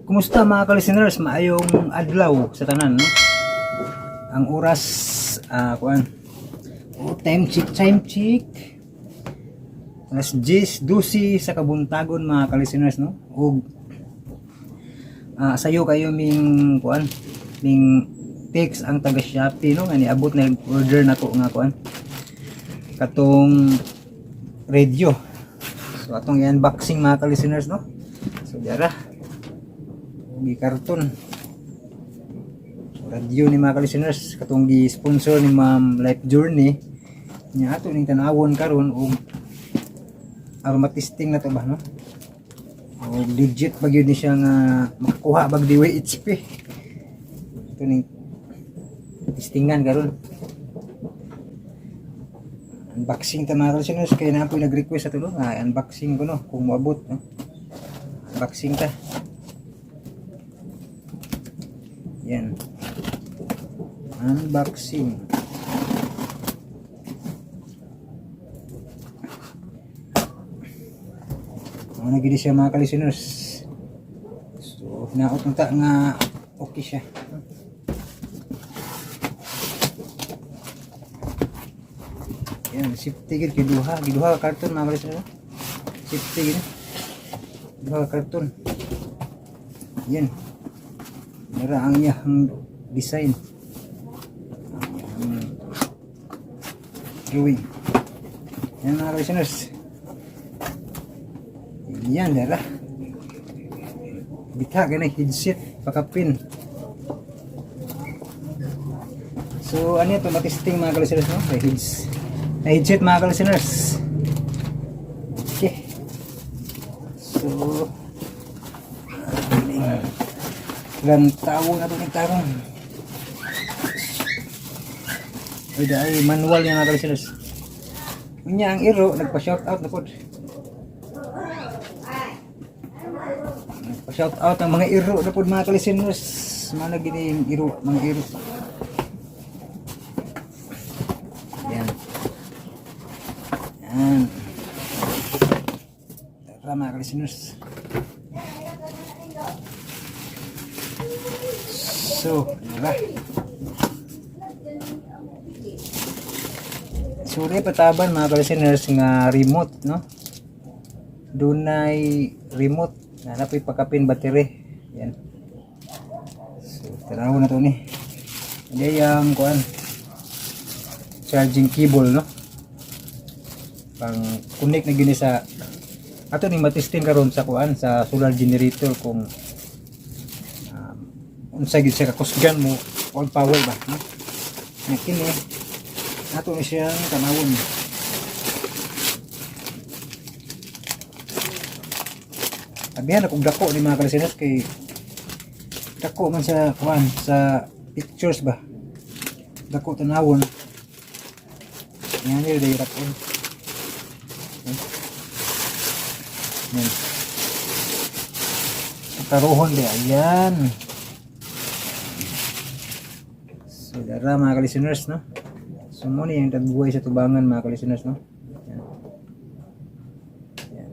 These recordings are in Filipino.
Kumusta mga ka-listeners? Maayong adlaw sa tanan, no? Ang oras, kuan. Time check. Alas 10:12 sa kabuntagon mga ka-listeners, no? Ug sayo kayo ming kuan, ming text ang taga Shopee, no? Nga niabot na yung order nako nga kuan. Katong radio. So atong i-unboxing mga ka-listeners, no? So dara. Gi karton radio ni mga ka-listeners katong gi-sponsor ni Ma'am Life Journey nya ato ning tanawon karon og aromatesting na to ba, no? O legit ba gyud ni siya nga makakuha bag diwi HP. Ito ning testingan karon. Unboxing ta mga ka-listeners kay na po nag-request ato, no? Unboxing ko, no, kung moabot, no? Unboxing ta. Yan. Unboxing. Ano gini siya mga ka-listeners. So, hinaot nung ta nga okay siya. Yan, safety gid giduha ka karton mga ka-listeners. Safety gid. Giduha ka karton. Yan. Nara ang iyang design, drawing. Yan mga listeners. Yan nara. Bita ganay headset pakapin. So ano ito matesting mga listeners, no? Headset mga listeners. Okay. So ilang tawo na ito ng tarong. Ay manual yung mga listeners. Kanya ang iro nagpa-shoutout na po. Nagpa-shoutout ang mga iro na po mga listeners. Mana gini yung iro, mga iro. Yan. Yan. Tara mga listeners. So, diba? So, pataban mga ka-listeners nga remote, no? Dunay remote na napoy pakapin battery. Yan. So, tanaw na to ni. Hindi yung kuan charging cable, no? Pang connect na gini sa ato ni matesting karon sa kuan sa solar generator kung unsa gid siya kakusgan mo all power ba, no? Kini ato ni siyang tanawon. Abihan akong dako ni mga ka-listeners kay dako man sa kuan sa pictures ba, dako tanawon. Yan ni day dako. Yan. Taruhon di ayan. So, dara mga ka-listeners, no? So, muna yung tagbuhay sa tubangan mga ka-listeners, no? Yan. Yan.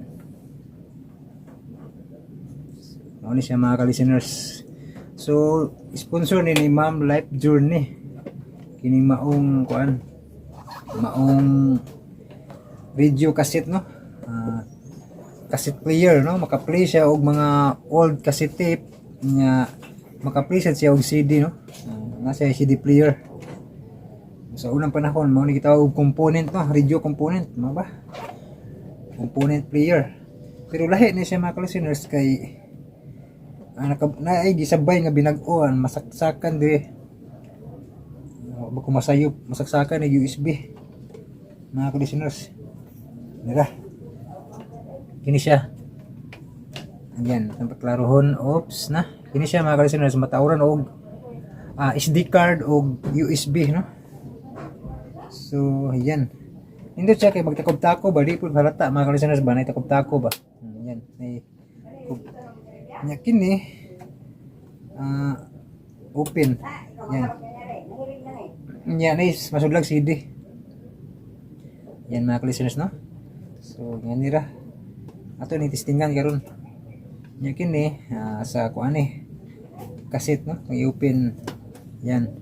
So, muna siya mga ka-listeners. So, sponsor ni Ma'am Life Journey. Kini maong, kuan, maong video cassette, no? Cassette player, no? Maka-play siya og mga old cassette tape. Maka-play siya og CD, no? Nasa CD player. Sa unang panahon, mao ni gitawag component, no? Radio component, mo ba? Component player. Pero lahi ni siya mga ka-listeners kay naay gisabay nga binag-oan, masaksakan dire. Ba ko masayop, masaksakan ni USB. Mga ka-listeners. Dira. Kini siya. Ayan, ang paklarohon, oops na. Kini siya mga ka-listeners, matauran og SD card o USB, no? So, ayan. Hindi siya kay magtakob-tako ba? Di po halata mga ka-listeners ba? Naitakob-tako ba? Ayan. Nyakin eh. Open. Ayan. Ayan is masudlag CD. Ayan mga ka-listeners, no? So, yan nira. Ato ni testingan karon. nya kini sa kuan cassette no, kung i-open yan.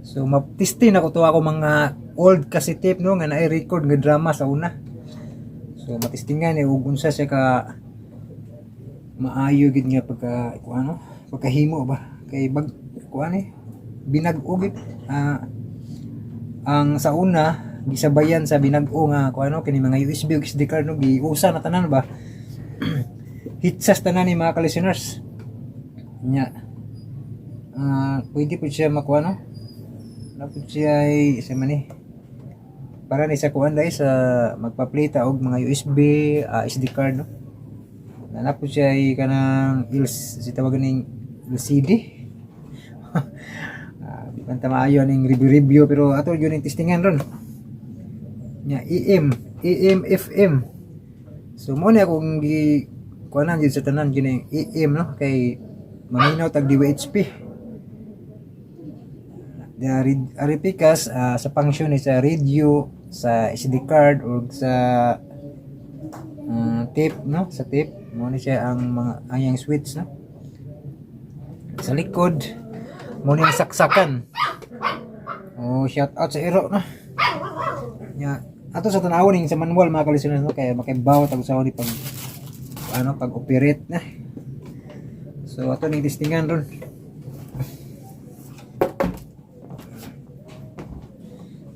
So maptistin ako to ako mga old cassette tape no nga na-record nga drama sa una. So matistingan ug unsa siya ka maayo gid nga pagkahimo ba kay bag kuan binag-o gid ang sa una gisabayan sa binag-o nga kini mga USB ug SD card no giusa na tanan ba. Hitsas tanan ni mga listeners nya. Pwede po siya makuha no napod siya ay sa mani para ni sa kuan dai sa magpaplita og mga USB SD card no napod siya ay kanang si tawagan ning LCD. Banta maayo ning review pero ato gyud ning testingan ron nya AM FM. So mo ni akong gi kuanan gyud sa tanan gini AM no kay maminaw tag DWHP. Aripikas sa function ni sa radio, sa SD card o sa tape no, sa tape mo ni siya ang mga ayang switch no. Sa likod mo ni saksakan. Oh, shout out sa Iro no. Nya ato sa tanawon ning sa manual mga listeners no kaya makibawat ang usawa ni pag operate na. So ato ning testingan ron.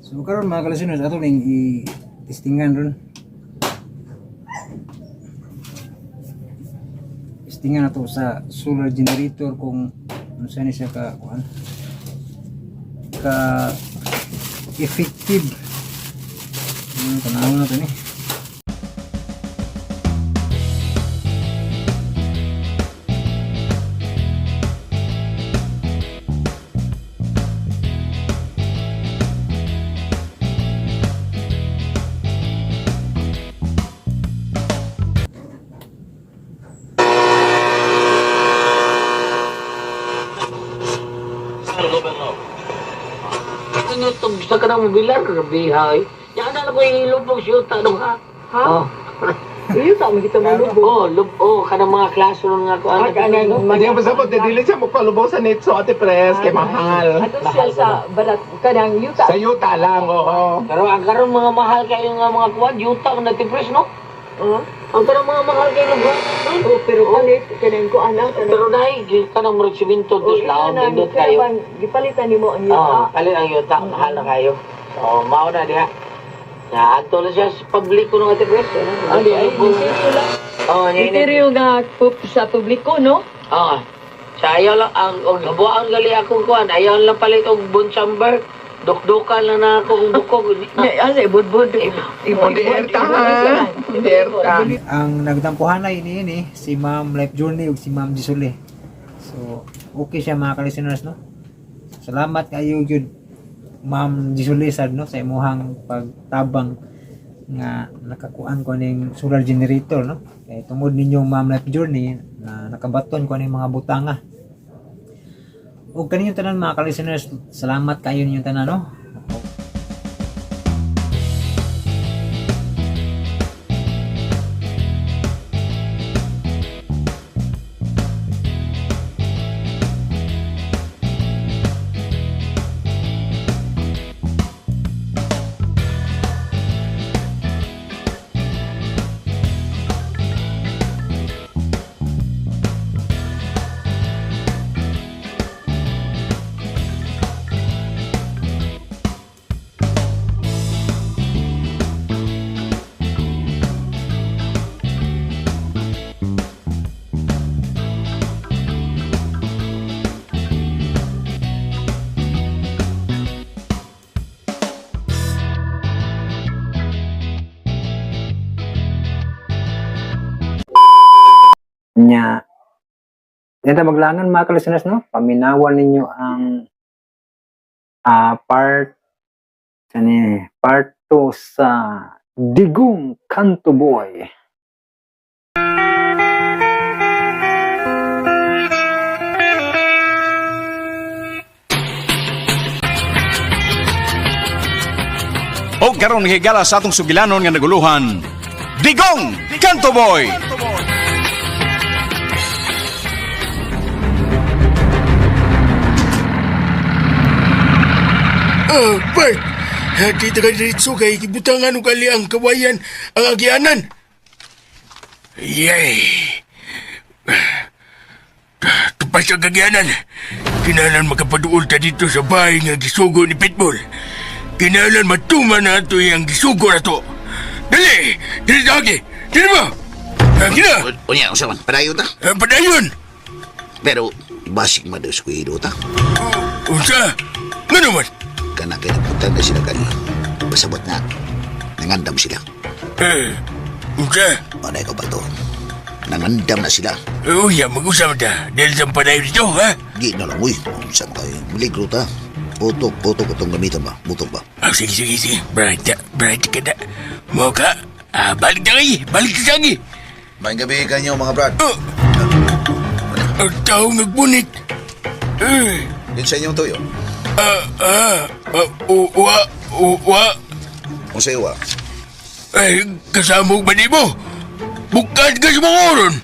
So karon mga listeners ato ning i-testingan ron. Testingan ato sa solar generator kung unsa ni siya ka effective. Tanawon nato ni. Ano itong sa kanang mobilar kagabihay? Yan na ko ilubog siya tanong ha? Ha? Oh. Iyo ta mo kita malubog. Kanang mga classroom nga ko. Hindi mo sabot, dili siya magpalubaw sa Nitso, Ate Pres, kay mahal. Ato siya sa barat kanang yuta. Sa yuta lang, oo. Pero ang karon mga mahal kayo nga mga kuwan, yuta ang natipres no? Ang kanang mga mahal kayo lugar. Oh, pero palit kanang ko anak Pero dahil kanang murag siminto dos laon pindot kayo. Gipalitan nimo ang Oo, yuta. alin ang yuta, mahal na kayo. So, mao na diha. Ya, ato na siya sa publiko ng Ate Pres. Ano ay bisito lang. Oo, niya Interview nga sa publiko no? Oo. Sa ayaw lang, ang nabuang gali akong kuhan, ayaw lang palit og bon chamber. Dukdukan lang na ako kung dukog. Ano ibud-bud. Hindi erta ha. Hindi erta. Ang nagdampuhanay ni si Ma'am Life Journey ug si Ma'am Jisule. So okay siya mga listeners no. Salamat kayo gyud Ma'am Jisule sad no sa imuhang pagtabang nga nakakuan ko ning solar generator no. Kay tungod ninyong Ma'am Life Journey na nakabaton ko ning mga butanga. Ug kaninyong tanan mga listeners, salamat kayo ninyong tanan no. Nya dito maglangan mga listeners no, paminawan ninyo ang part 2 sa Digong Kanto Boy. O karon higala sa atong sugilanon nga naguluhan, Digong Kanto Boy. Bart! Di taga diritso kay kibutangan o kali ang kawayan ang agyanan. Yay! Tupas ang agyanan. Kinalan makapaduol ta dito sa bahay nga gisugo ni Pitbull. Kinalan matuman na ito yung gisugo na to. Dali! Dili lagi! Dili mo! Kina! Unya, usaman, padayon ta. Padayon! Pero, basik mados ko ito ta. Unsa? Nga naman? Kana kinapunta na sila kanina. Pasabot na, nangandam sila. Unsa? Manay ka ba to? Nangandam na sila. Uya, mag-usama ta. Dahil sa padayon dito, ha? Di na lang, uy. Saan tayo? Maligro ta. Putok itong gamitan ba? Butok ba? Sige. Bright ka na. Mau ka? Balik na kayo. Balik ka sagi. Maing gabi kanyo, mga brad. Ang tao nagbunit. Yun sa inyong tuyo. Kung sa'yo, Ay, kasama ba di mo? Bukan ka sa mga oron.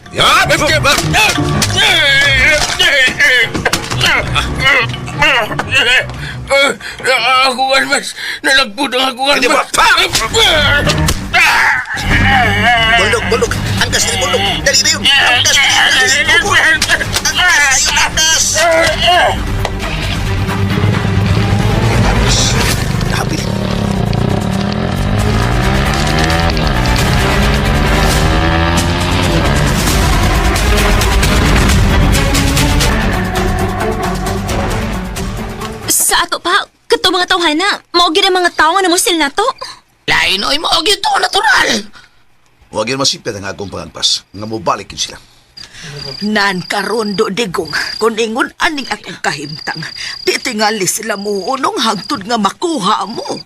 Ako kan mas. Nalagpot ang ako kan Hindi ba? mas. Bundok. Angkas ni bundok. Dali na yun. Angkas. Nahabil. Sa ato pa, kato mga tawhana, maugid ang mga tao nga namusil na to. Lain oy mo og ito natural. Huwag yun masipit ang akong pangagpas. Nga mo balik yun sila. Nan karondo digong, kung ingon aning akong kahimtang, di tingali sila mo unong hagtod nga makuha mo.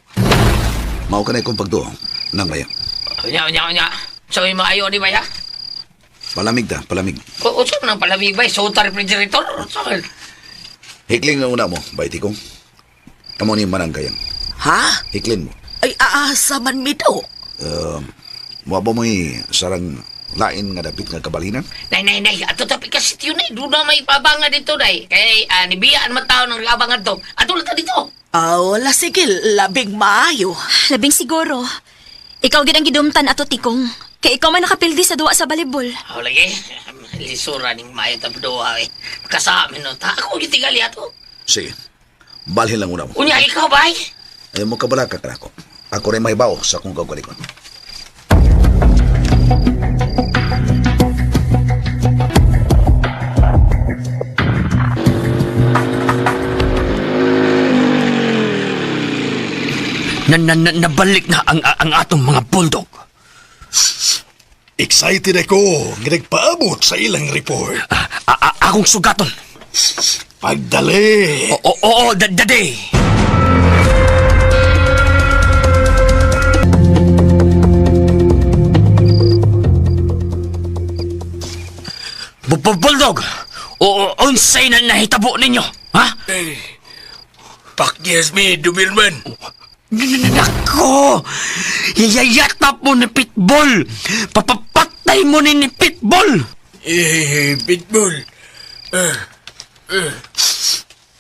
Mao ka na ikong pagdoong. Nang maya. Unya. So yung maayo di ba ya? Palamig ta, palamig. Uso nang palamig ba? So ta refrigerator? Hikling ang una mo, baiti kong. Amo ni mananggayan. Ha? Hiklin mo. Ay aasa man mi daw. Muabo mo'y sarang lain nga dapit nga kabalinan. Nay. Ato tapi kasi tiyo na. Doon na may pabanga dito, nay. Kaya nibiyaan matao ng labangan to. Ato lang ta dito. Wala sige, labing maayo. Labing siguro. Ikaw gid ang gidumtan ato tikong. Kay ikaw man nakapildi sa duwa sa balibol. Lagi. Lisura ning mayo tabdoa eh. Kasamin no. Ta ako gitigali ato. Sige, balhin lang una mo. Unya ikaw ba? Ayaw mo kabalaka ka na ako. Ako rin may bawo sa kong kagalikon. Nabalik na ang atong mga bulldog. Excited ako nga nagpaabot sa ilang report. Akong sugaton. Pagdali! Oo, dade. Bulldog! O unsay na nahitabo ninyo, ha? Pakyas mi, Dubilman. Nako! Yayatap mo ni Pitbull! Papapatay mo ni Pitbull! Pitbull.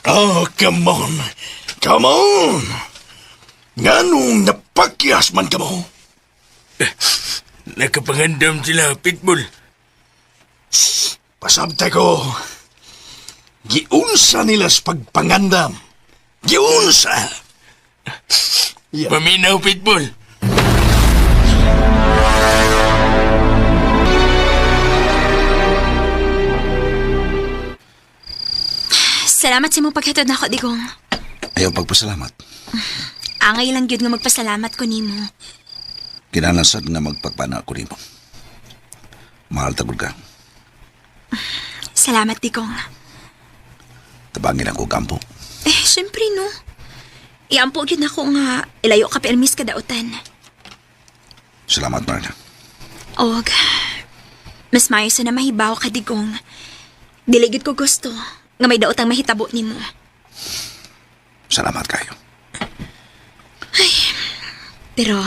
Oh, come on. Come on! Nganong napakyas man ka mo? Nakapangandam sila, Pitbull. Pasabtay ko. Giunsa nila sa pagpangandam. Giunsa! Yeah. Paminaw, Pitbull. Salamat sa imong paghatod nako digong. Ayaw pagpasalamat. Angay lang gyud nga magpasalamat ko nimo. Kinanasad nga magpagpana ako nimo. Mahal tagod ka. Salamat digong. Tabangin ako kampo. Syempre no. Iampo gyud nako nga ilayo ka permis ka daotan. Salamat, Marna. Og mas maayo sa na mahibaw ka digong. Dili gyud ko gusto nga may daotang mahitabo nimo. Salamat kayo. Pero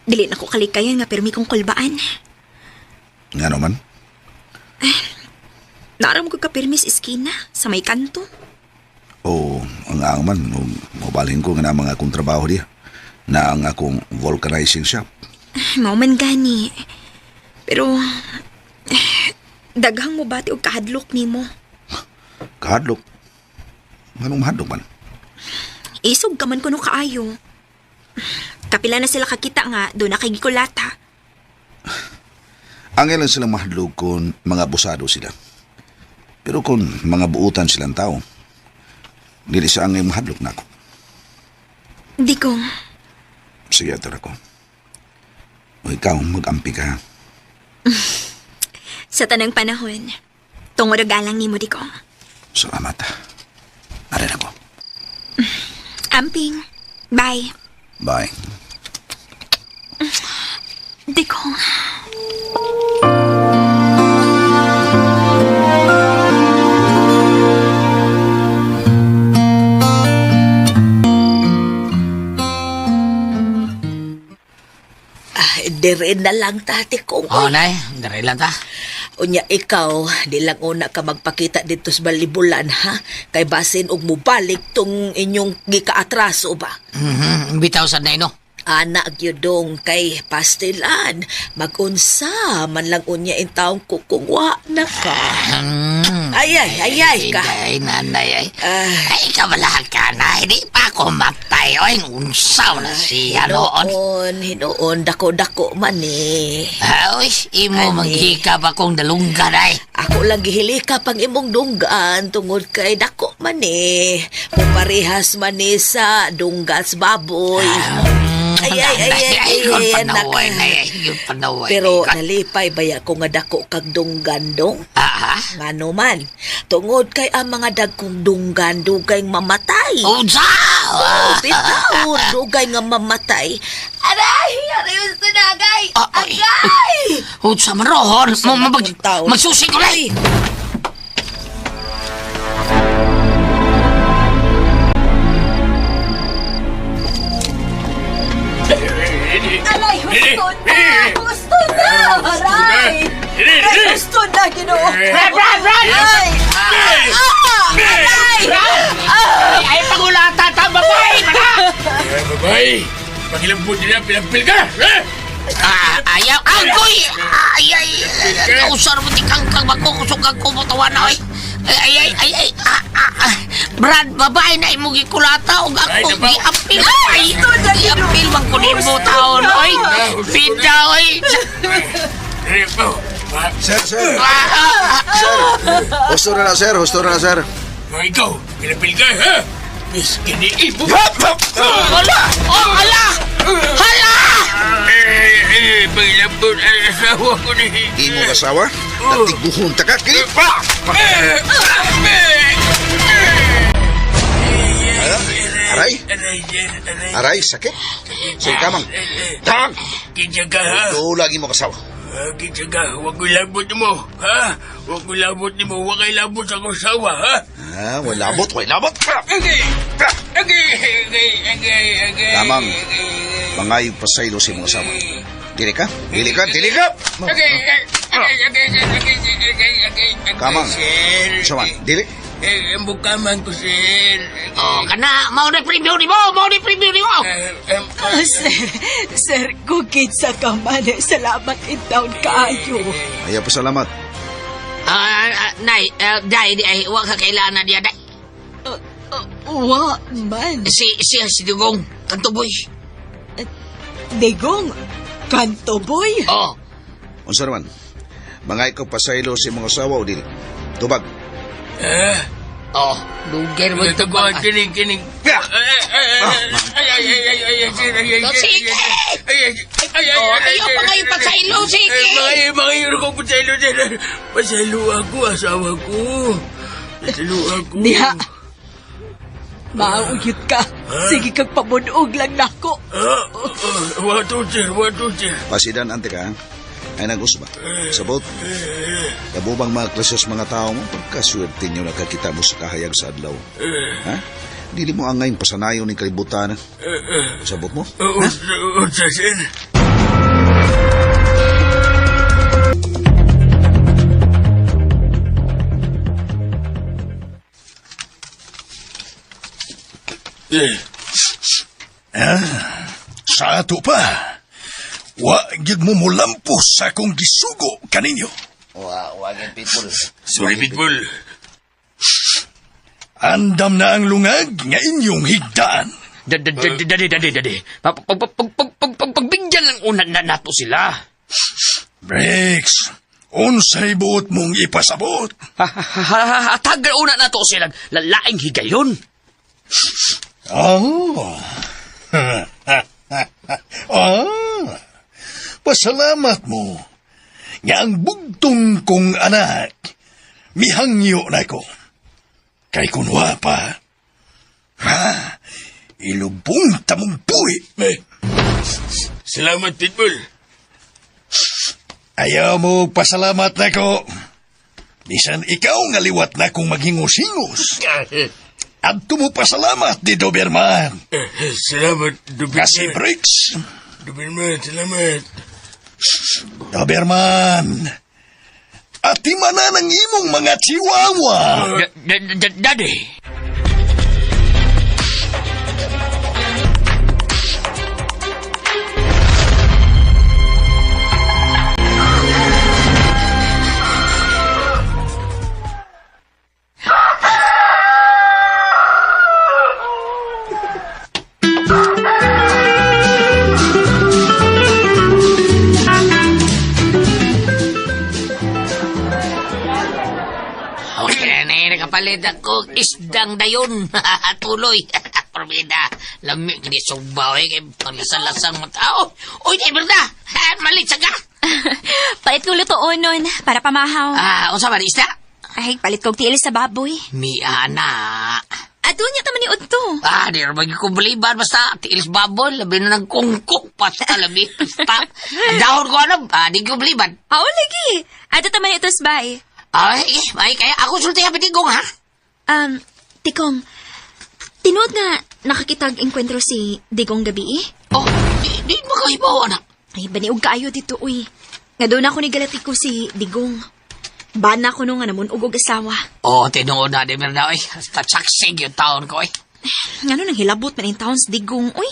dili na ko kalikayan nga permi kong kulbaan. Nga naman? Naram ko ka permis iskina sa may kanto. O ang ang man, mabalhin ko nga na mga akong trabaho diya na ang akong vulcanizing shop. Mao man gani. Pero, daghang mo bati og kahadlok nimo. Kahadlok? Anong mahadlok man? Isog ka man kuno kaayo. Kapila na sila kakita nga, doon na kay Gikolata. Ang ilan silang mahadlok kung mga abusado sila. Pero kung mga buutan silang tao, dili sa angay mahadlok na ako. Di ko. Sige, ator ako. O ikaw, mag-ampi ka. Sa tanang panahon, tungod galang nimo di ko. Salamat. Arin ako. Amping. Bye. Bye. Di ko. Dire na lang tati kong. Oh, nay, dari lang ta. Unya ikaw, di lang una ka magpakita dito sa Balibulan, ha? Kay basin og mubalik tong inyong gikaatraso ba? Bitaw sa nay, no? Anak gyudong kay pastilan, magunsa man lang unya in taong kukungwa na ka. Ayay ka. Ay, nanay, ay. Ah. Ay, kabalahan ka na. Hindi pa ako matay. Ay, unsaw na siya noon. Hinoon, dako-dako man eh. Ay, imo Ani. maghikap akong dalunggan, ay. Ako lang gihilika pang imong dunggan tungod kay dako man eh. Muparehas man ni sa dunggas baboy. Ay, Yun panaway naka- na, yun panaway. Pero nalipay baya ko nga dako kag dunggan dong. Ngano man, tungod kay ang mga dagkong dunggan dugay mamatay. Unsaw! Bitaw, dugay nga mamatay. Aray! Aray, gusto na, agay! Agay! Unsa man rohon? Magsusi ko lang! Alay, gusto na! Gusto na! Aray! Ay, gusto na, Ginoo! Brad! Ay, pangulata ta, babay! Babay, pagilambot nila, pinampil ka! Ayaw! Agoy! Ay! Kausar mo di kang magkukusog ang kumutawan na, ay! Ay! Brad, babae na imo gikulata og ako giapil. Ay! Giapil man ko nimo taon, oy! Pinda, oy! Sir! Husto na, sir. Mga ikaw, pinampil ka, ha? Miskin ni Ibo! Hala! Hala! Pagilambot ang asawa ko ni... Imo kasawa? Natiguhon ta ka, kini! Aray, sakit. Sige, kamang. Tag! Kitsaga, ha? Ito lagi mo kasawa. Kitsaga, huwag ko labot mo, ha? Huwag ko labot mo, huwag kayo labot sa kasawa, ha? Wala labot. Okay. Kamang, mangayog pasaylo si mga kasawa. Dili ka? Kamang, saman, dili? Ang bukaman ko, sir. Oh, kana, mau na preview ni mo! Sir, kukit sa kamane. Salamat itaon kaayo. Ayaw pa salamat. Nay, day, huwag ka kailangan na diya, day. Wa man. Si Dugong, kantuboy. Digong, kanto boy. Oh, Unsa naman? Mangay ko pasaylo si mga kasawa o dili? Tubag. luger mo ito Tagbuhan, ba? kinig. Sige! Ayaw pa kayo pasaylo, sige! Mga yun kong pasaylo din. Pasaylo ako, asawa ko. Pasaylo ako. Diha. Mauyot ka. Sige kag pamunog lang nako. Wato, sir. Pasidan, ante ka, ha? Ay nag-usba. Sabot. Kabubang mga klases mga tao mo, pagkaswerte nyo nakakita mo sa kahayag sa adlaw. Ha? Dili mo angay pasanayon ni kalibutan. Sabot mo? Sir. Sa ato pa, wa gid mo mulampos sa akong gisugo kaninyo. Wagin, Pitbull. Sorry, Pitbull. Andam na ang lungag nga inyong higdaan. Dadi. Pagbigyan lang una na nato sila. Breaks, unsay buot mong ipasabot? Tagal una nato sila lalaing higayon. Oh. Pasalamat mo nga ang bugtong kong anak mihangyo na ko. Kay kunwa pa, ilubong tamong buhi. Salamat, Pitbull. Ayaw mo pasalamat na ko. Bisan ikaw nga liwat na kong maghingos-hingos. At mo pasalamat di Doberman. Salamat, Doberman. Kasi Bricks. Doberman, salamat. Doberman. At timana ng imong mga chihuahua. Daddy. Nakapalit ako isdang dayon. Tuloy. Probida. Lamig ni subaw eh. Paglasan-lasang mga tao. Uy, di berda. Malit saga. Palit ko lutoon nun para pamahaw. Unsa ba isda? Ay, palit kong tiil sa baboy. Mi ana. Adun niya taman ni Udto. Di rin bagi ko baliban. Basta tiilis babol. Labi na ng kungkok. Basta labi. Basta. Ang dahon ko ano. Di ko baliban. Lagi. Ato taman ito sa bay. Ay, kaya ako sulti ha, Pitigong, ha? Tikong, tinood nga nakakitag-enkwentro si Digong gabi eh? Di makahibaw, anak. Ay, baniog kaayo dito, uy. Nga doon ako ni galati ko si Digong. Bana ko nung nga naman ugog asawa. Tinuod na, di merda, oy. Tatsaksig yung taon ko, oy. Nga nang hilabot man yung taon si Digong, uy.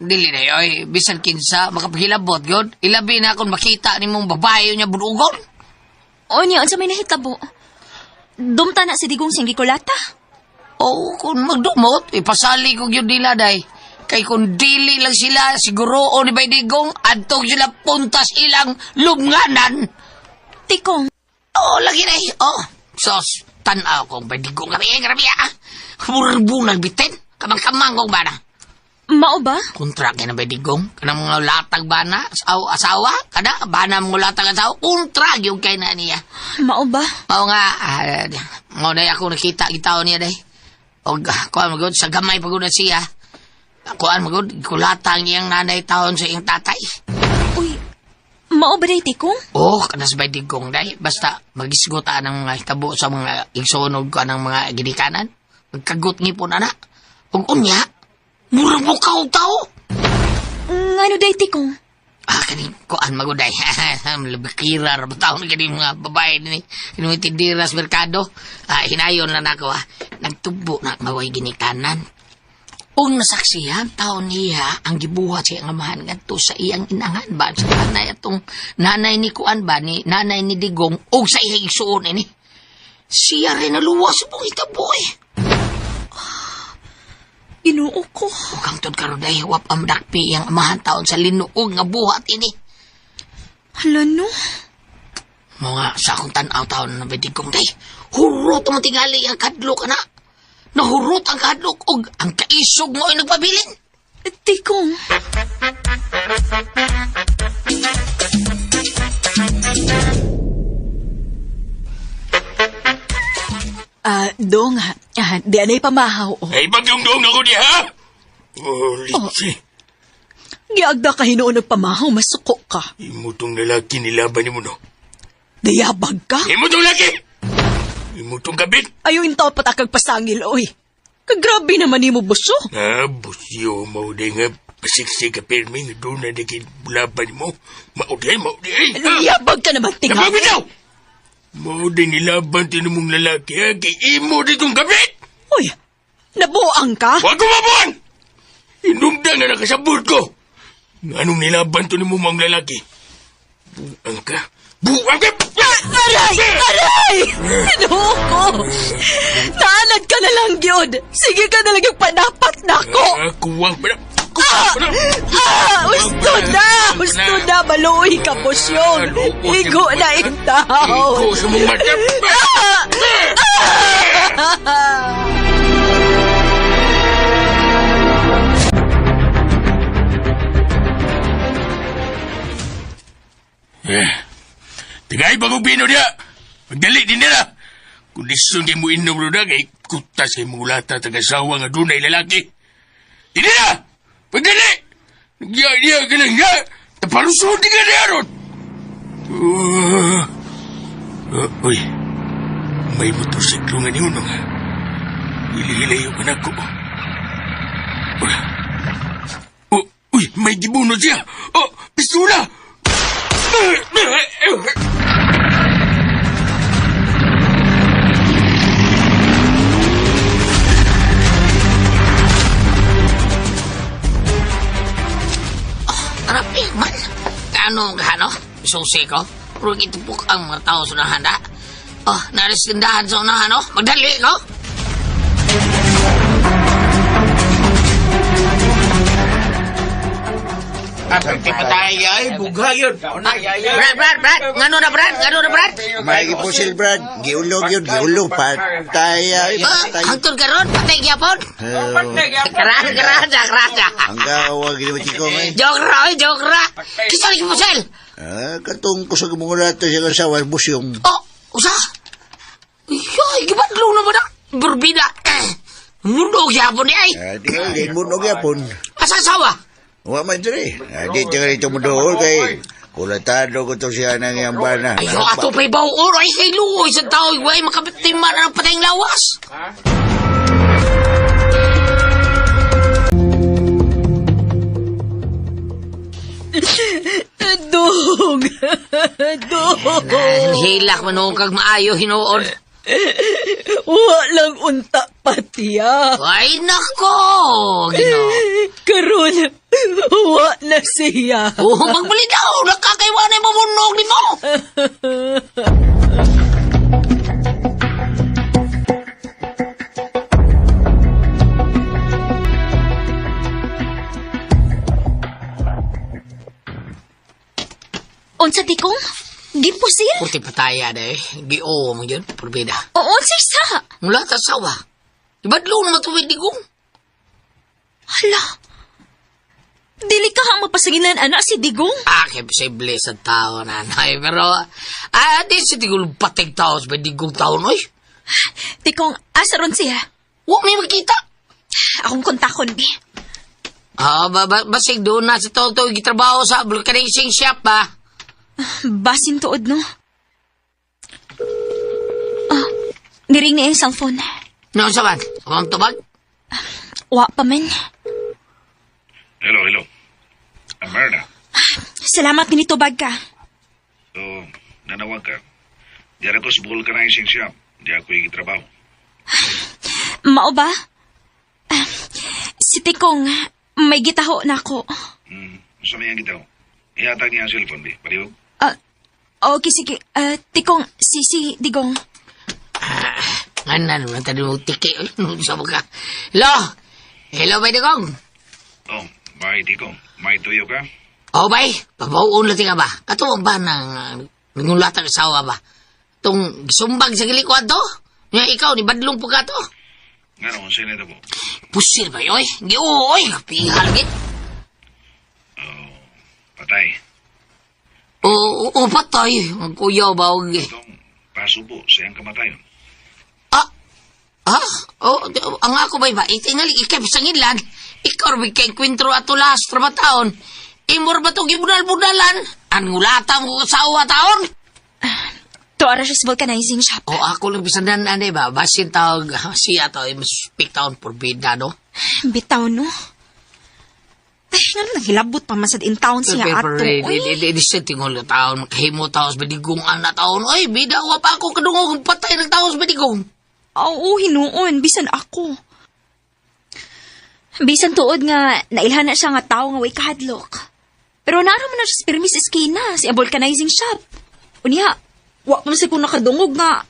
Dili na, oy. Bisan kinsa, makapahilabot, yun. Ilabi na akong makita ni mong babae niya bunugon. Niya, unsa may nahitabo? Dumta na si Digong sing gikulata? Kung magdumot, ipasali ko yun nila, day. Kay kung dili lang sila, siguro ni Bay Digong, adtog sila puntas ilang lumnganan. Tikong. Lagi na sos, tanaw kong Bay Digong, grabe, Burbunag bitin, kamang-kamang kong bana. Mao ba? Kontrak yan na Bay Digong, kanang mga latag bana, asawa, kada, bana mga latag asawa, kontrak yung kay na niya. Mao ba? Mao nga, mao na ako nakita, gitaw niya, day. Kuhaan magod, sa gamay pagod na siya. Kuhaan magod, kulatang niyang nanay taon sa iyang tatay. Uy, mao ba day, Tikong? Kanas Bay Digong, day. Basta, magisgutaan ng mga hitabo sa mga igsunog ko ng mga ginikanan. Magkagut ngipon, anak. Ug unya, murang bukaw tao. Ano day, Tikong? Kaning kuan maguday. Labakira, rabataon kaning mga babae ni tinidira sa merkado. Hinayon na nako nagtubo na maway ginikanan. Ung nasaksihan taon niya ang gibuhat siya ang amahan ngadto sa iyang inangan ba sa nanay atong nanay ni kuan ba ni nanay ni Digong ug sa iyang igsuon ini. Siya rin naluwas sa pong itabo Ginoo ko. Kang tod karon day wap am dakpi ang amahan taon sa linuog nga buhat ini. Hala no. Mga sa akong tan-aw taon na Digong day. Hurot ang tingali ang kadlok ana. Nahurot ang kadlok og ang kaisog mo ay nagpabilin. Tikong. Dong, di anay pamahaw. Ay, bagyong-dong ako niya, ha? Litsi. Giagda ka hinuon nagpamahaw, masuko ka. Imutong lalaki nilaban ni mo, no? Dayabag ka? Imutong laki! Imutong kabit! Ayaw intaw patakag pasangil, oy. Kagrabe naman ni mo, buso. Busyo, mauday nga. Pasiksik ka permi, nga doon na laban mo. Mauday. Dayabag ka naman, tinga. Napabitaw! Mauday nilaban tinumong lalaki, ha? Kay imo ditong kabit! Uy, Nabuang ka? Huwag kumabuan! Inumda nga nakasabot ko. Anong nilaban to ni mo mga lalaki? Buang ka? Buang ka! Aray! Aray! Inuho ko! Naanad ka na lang, Gyud. Sige ka na lang yung panapat na ako. Kuwang pa na! Gusto na! Gusto na! Maluoy ka, Pusyon! Igo na yung tao! Iko sa mong mata! Tingay ba kong pino niya? Magdali din nila. Kondisyon kayo mo inom na kay kutas kayo mong lata taga-sawa nga dunay lalaki. Hindi na! Magdali! Nagyaya ka lang nga! Tapalusod di ka na yaron! Uy, may motorsiklo nga niyo nga. Hili-hilayo ka na ko. Uy, may gibuno siya! Oh, pistola! Rapi man. Kano? Susi ko. Pero itupok ang mga tao sa nahanda. Oh, naris tindahan sa unahan, no? Magdali ko. Abang ti patay ay, bugha yun. Brad. Ngano na, Brad? May pusil, Brad. Giulog yun, giulog. Patay. Hangtod ka ron, patay gyapon. Graja. Ang gawag gini chiko may. Jogra. Kisa lagi pusel. Katong kusag mga rato siya kasawa, busyong. Oh, usa? Yoy, gibadlo na mo na. Burbida. Mundog gyapon ni ay. Di mo nagyapon. Asasawa. Wa man dire. Di tinggal ito mo doon kay kulatado ko to siya nang yung bana. Ayo, ato pa'y bawor. Ay, kay luoy sa tao. Iway, makapitimar ng patayang lawas. Dog! Hilak man kag maayo hinuod. Walang unta patiya. Ay, nako! Ginoo. Karon, wa na siya. Oh, magbali daw! Nakakaiwanay mo munog ni mo! Unsa tikong? Gipusil? Purti pataya na eh. Gi-oo mo yun, purbida. O unsay sa? Mula ta sawa. Ibadlo na matuwid di kong. Hala. Dili ka hang mapasagilan anak si Digong. Kaya posible sa tao, nanay. Pero, di si Digong patay tao sa Digong tao, noy. Tikong, asa ron siya? Huwag may makita. Akong kontakon, bi. Basig doon na si Toto gitrabaho sa vulcanizing shop, ba? Basin tuod, no? Niring niya yung cellphone. Noon sa man? Ang tubag? Wa pa man. Hello. Amarna. Salamat ginitubag ka. So, nanawag ka. Diyan ako sa vulcanizing shop. Di ako yung trabaho. Mao ba? Si Tikong, may gitaho na ako. Sa may ang gitaw. Ihatag niya ang cellphone, di. Paliwag. Okay, sige. Tikong, si Digong. Ano naman tayo mo tiki? Sa mga. Hello, bay Digong. Oh, may tiko. May tuyo ka? Oh, bay. Pabaon lang ka ba? Katuwang ba ng nangulatan ng asawa ba? Itong sumbag sa gilikuan to? Nga ikaw, ni badlong po ka to? Nga naman, sinito po. Pusil ba yoy? Oy, pihal git. Patay. Oo, patay. Ang kuyaw ba? Itong paso po sa iyang kamatayon. Ang ako ba? Itingali, ikay sa ngilan. Ikaw, kay kwentro at tulas, trabataon. Imor ba ito gibunal-bunalan? Angulata mo sa awa taon? To Arash vulcanizing shop. Ako lang bisandan, ba? Basin tawag siya to, speak taon por bida, no? Bitaw, no? Ay, nga naghilabot pa man sa in-town siya ato. Di siya tingol na taon, makahimo taon sa badigong anak taon. Ay, bida, pa ako kadungog patay ng taon sa badigong. Oo, hinuon, bisan ako. Bisan tuod nga, nailhan na siya nga tao nga way kahadlok. Pero naaraman na siya sa permis iskina, sa vulcanizing shop. Unya, wa pa man siya kung nakadungog nga,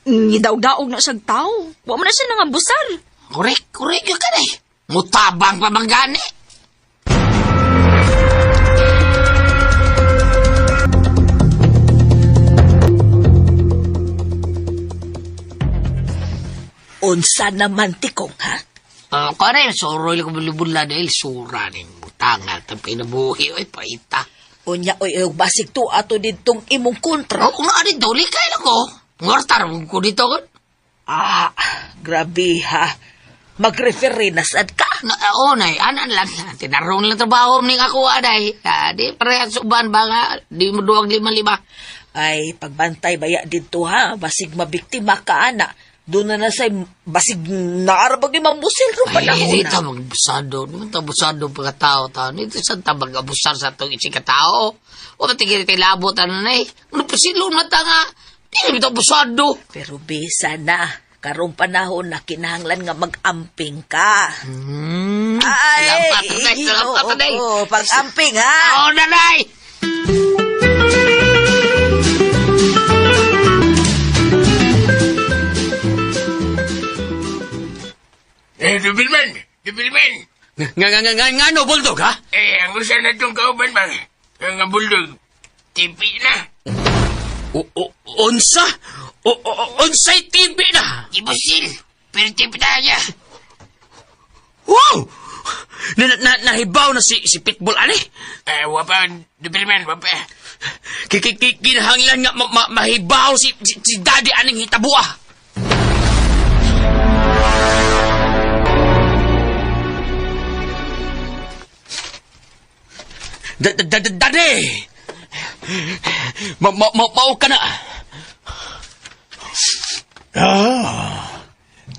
nidaog-daog na siyang tao. Wa man na siya nang abusar. Korek yun ka na eh. Mutabang pa bang gani? Unsa naman tikong, ha? Kare, soroy lang kumulubula dahil sura ng butangal. Ang pinabuhi, oy, paita. Unya, basig to ato ditong imong kontra. Oo nga, di doli kayo lang ko. Ngortar ko dito ko. Grabe, ha? Mag-referee na sad ka. Oo, nay, anan lang. Tinarong lang trabaho ning ako, aday. Di parehas uban ba nga, di mo 2-5. Ay, pagbantay baya dito, ha? Basig mabiktima ka, ana. Doon na say basig naarabag ni mamusil ro pa na. Ay, dito magbusado. Naman abusado pagkatao. Dito sa tabag abusar sa itong isi katao. O matigil tayo labot, ano na eh. Ano pa silong na nga. Di na ito abusado. Pero bisa na. Karong panahon na kinahanglan nga mag-amping ka. Salamat, Tanay. Pag-amping, ha? Oo, Nanay. Dubilman! Nga no, Bulldog, ha? Ang usa na itong kauban bang, ang bulldog, tipi na. Unsa? Unsay TV na? Ibusil, pero tipi na niya. Wow! Nahibaw na si Pitbull, ani? Wapa, Dubilman, wapa. Kinahanglan nga mahibaw si Daddy aning hitabuah. Daddy! Mao ka na.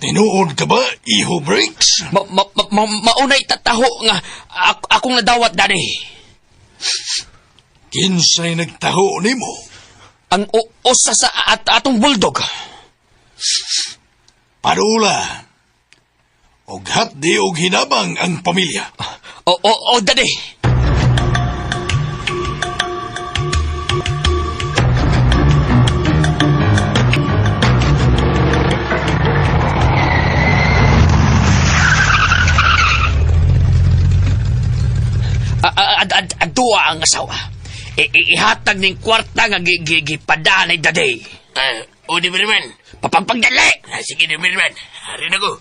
Tinuod ka ba, Iho Breaks? Maunay tataho nga akong nadawat, Daddy. Kinsay nagtaho nimo? Ang usa sa atong bulldog. Parula. Og hatdi og hinabang ang pamilya. O, Daddy. Adua ang asawa. Ihatag ning kwarta nga gipadanay, Daddy. O, Dubilman. Papagpagdali! Sige, Dubilman. Harin ako.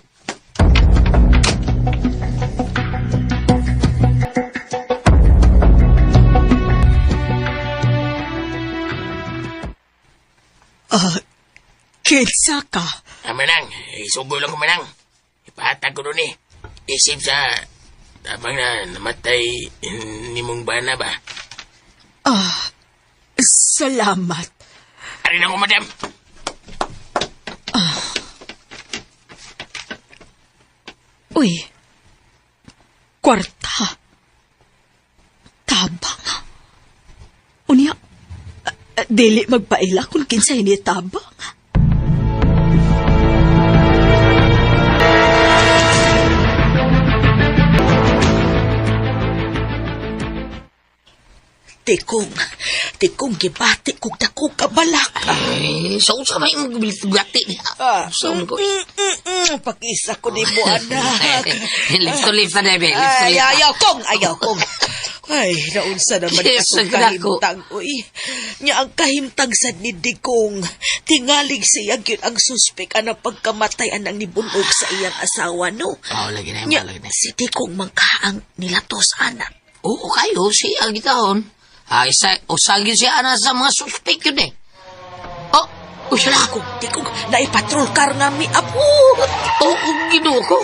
Kinsa ka? Manang, isugo lang ko, Manang. Ipahatag ko doon eh. Isip sa tabang na namatay ni mong bana ba? Salamat. Harin ako, madam. Uy, kwarta. Tabang. Unya, dili magpaila kung kinsa ini tabang. Tikong gibati kung dako kabalak. So sa may gati niya. So ko. Pakisa ko ni mo, anak. Lips to lips na, Bebe. Ayaw kong. Ay, naunsa naman Yes, akong kahimtang. Uy, niya ang kahimtang sa ni Digong. Tingaling siya yun ang suspek ang pagkamatayan ng nibunog sa iyang asawa, no? Lagi na. Si Digong mangkaang nilatos, anak. Oo, kayo. Siya gitahon. Usagin siya na sa mga suspect yun eh. Siya na. Digong, naipatrol kar nga mi apo. Ginoo ko.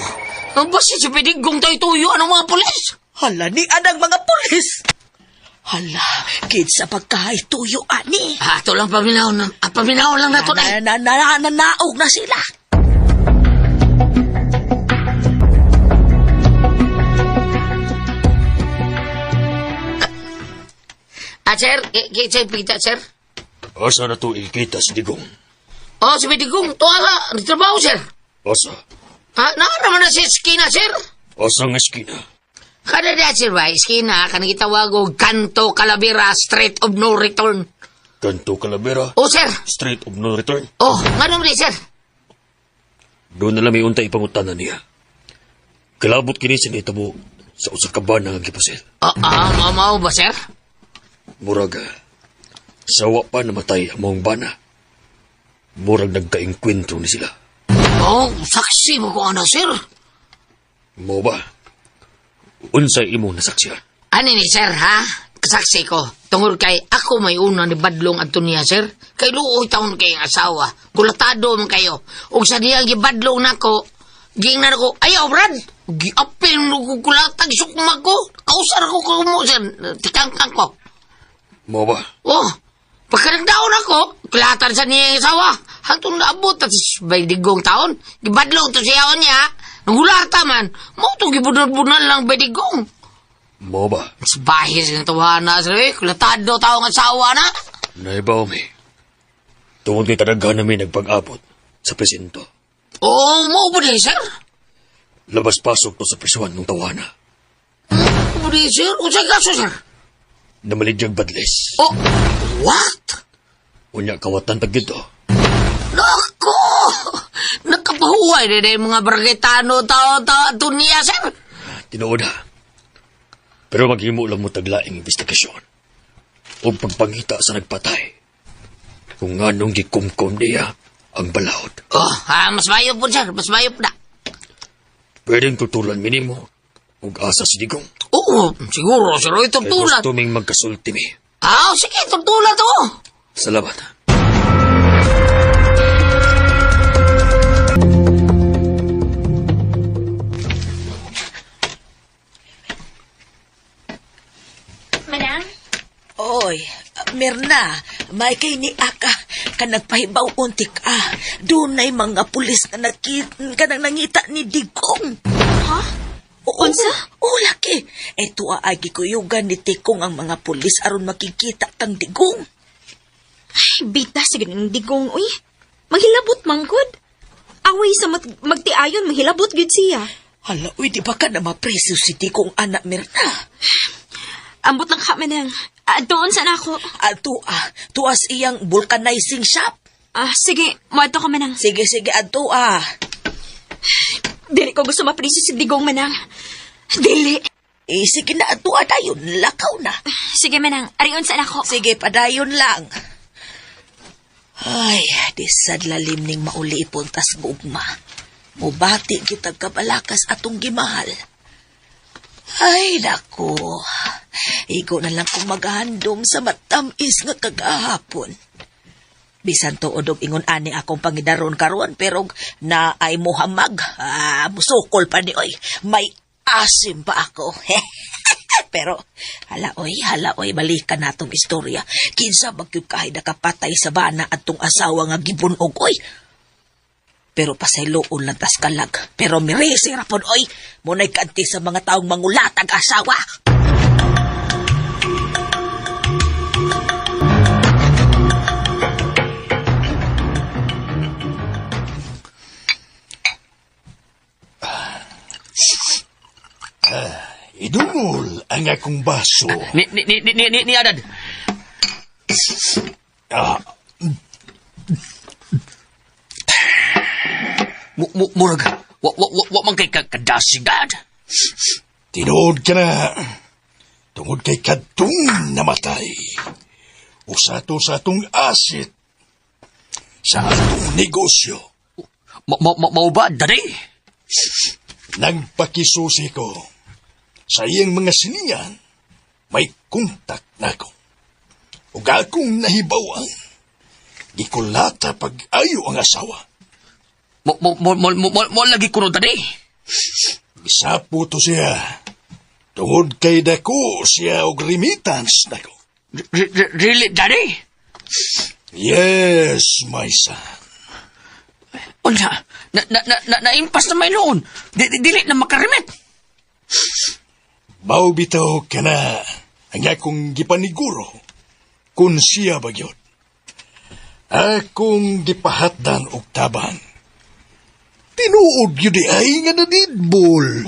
Basta siya pidigong tayo-tuyo ng mga polis. Hala ni anang mga polis. Hala, kinsa pagkahay tuyo, ani. Ito lang paminaw lang na ito na. Nanaog na sila. Sir, kita, sir. Asa na to ikita si Digong? Si Digong, tuwa ka. Nagtrabaho, sir. Asa? Naaraman na si Skina, sir. Asa nga eskina? Kada na sir ba, iskina, kanang gitawag og Kanto Calavera Street of No Return. Kanto Calavera, O sir, Street of No Return. oh, nga naman sir. Doon na lang may unta ipangutanan niya. Kalabot kini sa nitabo sa usa ka bana nga gipasil. Mao ba sir? Muraga, sawa pa namatay ang mong bana. Murag nagkainkwentro ni sila. Oh, saksi mo ko ano sir. Mo ba? Unsay imo nasaksihan? Ano ni sir ha? Kasaksi ko. Tungod kay ako may una ni Badlong Antonia sir. Kay luoy taon kay asawa. Kulatado man kayo. Ug sa diyang gibadlong nako, giingnan ako, ayaw Brad. Giapil mo ko kulatag sukmag ko. Kausar ko mo sir. Tikangkang ko. Mo ba? Oh, pagkaragdaon ako, kulatan sa niya yung asawa. Hantong naabot at may digong taon. Gibadlong to siya niya. Nagulata man. Mo itong gibunal-bunal lang may digong. Mo ba? Mas bahis ng tawana sir eh. Kulatado taong asawa na. Naibaw mi. Tungod kay kadaghan namin nagpag-abot sa presinto. Oo, mo ba din sir? Labas-pasok to sa prisuhan ng tawana. Mo din sir? O sa kaso sir? Namalidyag badles. Oh, what? Unya kawatan tag dito. Nako! Nakapahuway na yung mga bargetano tao niya, sir. Tinuod ha. Pero maghimo lang mo taglaing investigasyon. O pagpangita sa nagpatay. Kung anong gikumkom niya ang balahod. Oh, mas mayop po, sir. Mas mayop na. Pwedeng tutulan minimo. Ug asa si Digong. Oo, siguro, sir. Ito Kay tulan. gusto ming magkasulti mi. Sige, ito tulan to. Salamat. Manang? Oy, Mirna, may kay ni Aka ka nagpahibaw untik Dunay mga pulis na kanang nangita ni Digong. Ha? Unsa? Oo, laki. Eto ay gikuyugan ni Tikong ang mga pulis aron makikita kang Digong. Ay, bita sa ganang digong, uy. Maghilabot manggod. Away sa magtiayon, maghilabot gud siya. Hala, uy, di ba ka na mapreso si Tikong anak Mirna? Ambot lang ka, Manang. Doon saan ako? Tuas iyang vulcanizing shop. Sige, muadto ka, Manang. Sige, adto Dili ko gusto mapriso si Digong, Manang. Dili. Sige na, adto dayon, lakaw na. Sige, Manang. Arion saan ako? Sige, padayon lang. Ay, di sad lalim ning mauli ipuntas gugma. Mubati kita kabalakas atong gimahal. Ay, nako. Igo na lang kung maghandom sa matamis nga kagahapon. Bisan to odog ingon ani akong pangidaron karon pero na ay muhamag. Musukol pa ni oy. May asim pa ako. Pero hala oy, balikan natong istorya. Kinsa bagyud kahay nakapatay sa bana atong asawa nga gibunog oy. Pero pasayloon lang tas kalag. Pero mirisi rapon oy. Munay kanti sa mga taong mangulatag asawa. Idungol ang akong baso. Ni Adad. Murag, wa man kay kadasigad. Tinood ka na. Tungod kay kadtong namatay. Usato sa atong asit. Sa atong negosyo. Mau ba, Daddy? Nagpakisusi ko. Sa iyang mga siningan, may kontak na ko. Ug akong nahibawan. Gikulata pag-ayo ang asawa. Mo lagi kuno, Daddy. Gisapo to siya. Tungod kay dako siya og remittance nako. Really, Daddy? Yes, my son. Una, naimpas na may noon. Dili na makarimit. Mao bitaw ka na ang akong gipaniguro kung siya bagyod. Akong gipahatdan og tabang. Tinuod yun ay nga nadidbol.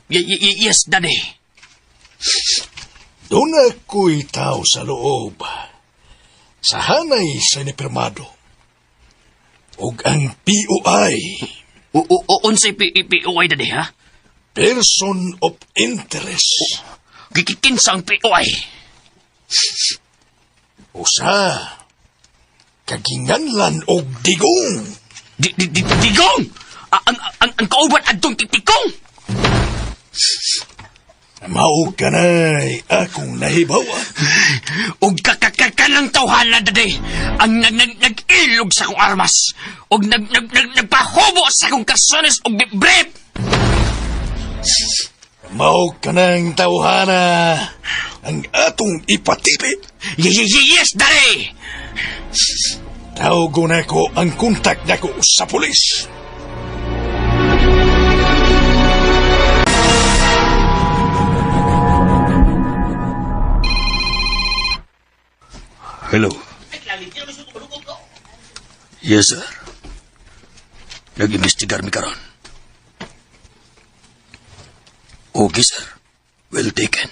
Yes, Daddy. Doon ako'y tao sa loob. Sa hanay sa nipirmado. Ug ang POI, Unsay POI, Daddy, ha? Person of Interest. Kikinsa ang POI. Usa, kaginganlan og digong. Digong! Ang kauban adtong titikong! Mao kanay akong nahibawan. Og kakakanang tawhana, Daddy, ang nag-ilog sa akong armas. Og nagpahubo sa akong kasones og brief. Mao kanang tawhana ang atong ipatipi. Yes, Daddy! Tawgo na ko ang kontak nako sa pulis. Hello. Yes, sir. Nag-investigar mi karon. Okay, sir. Well taken.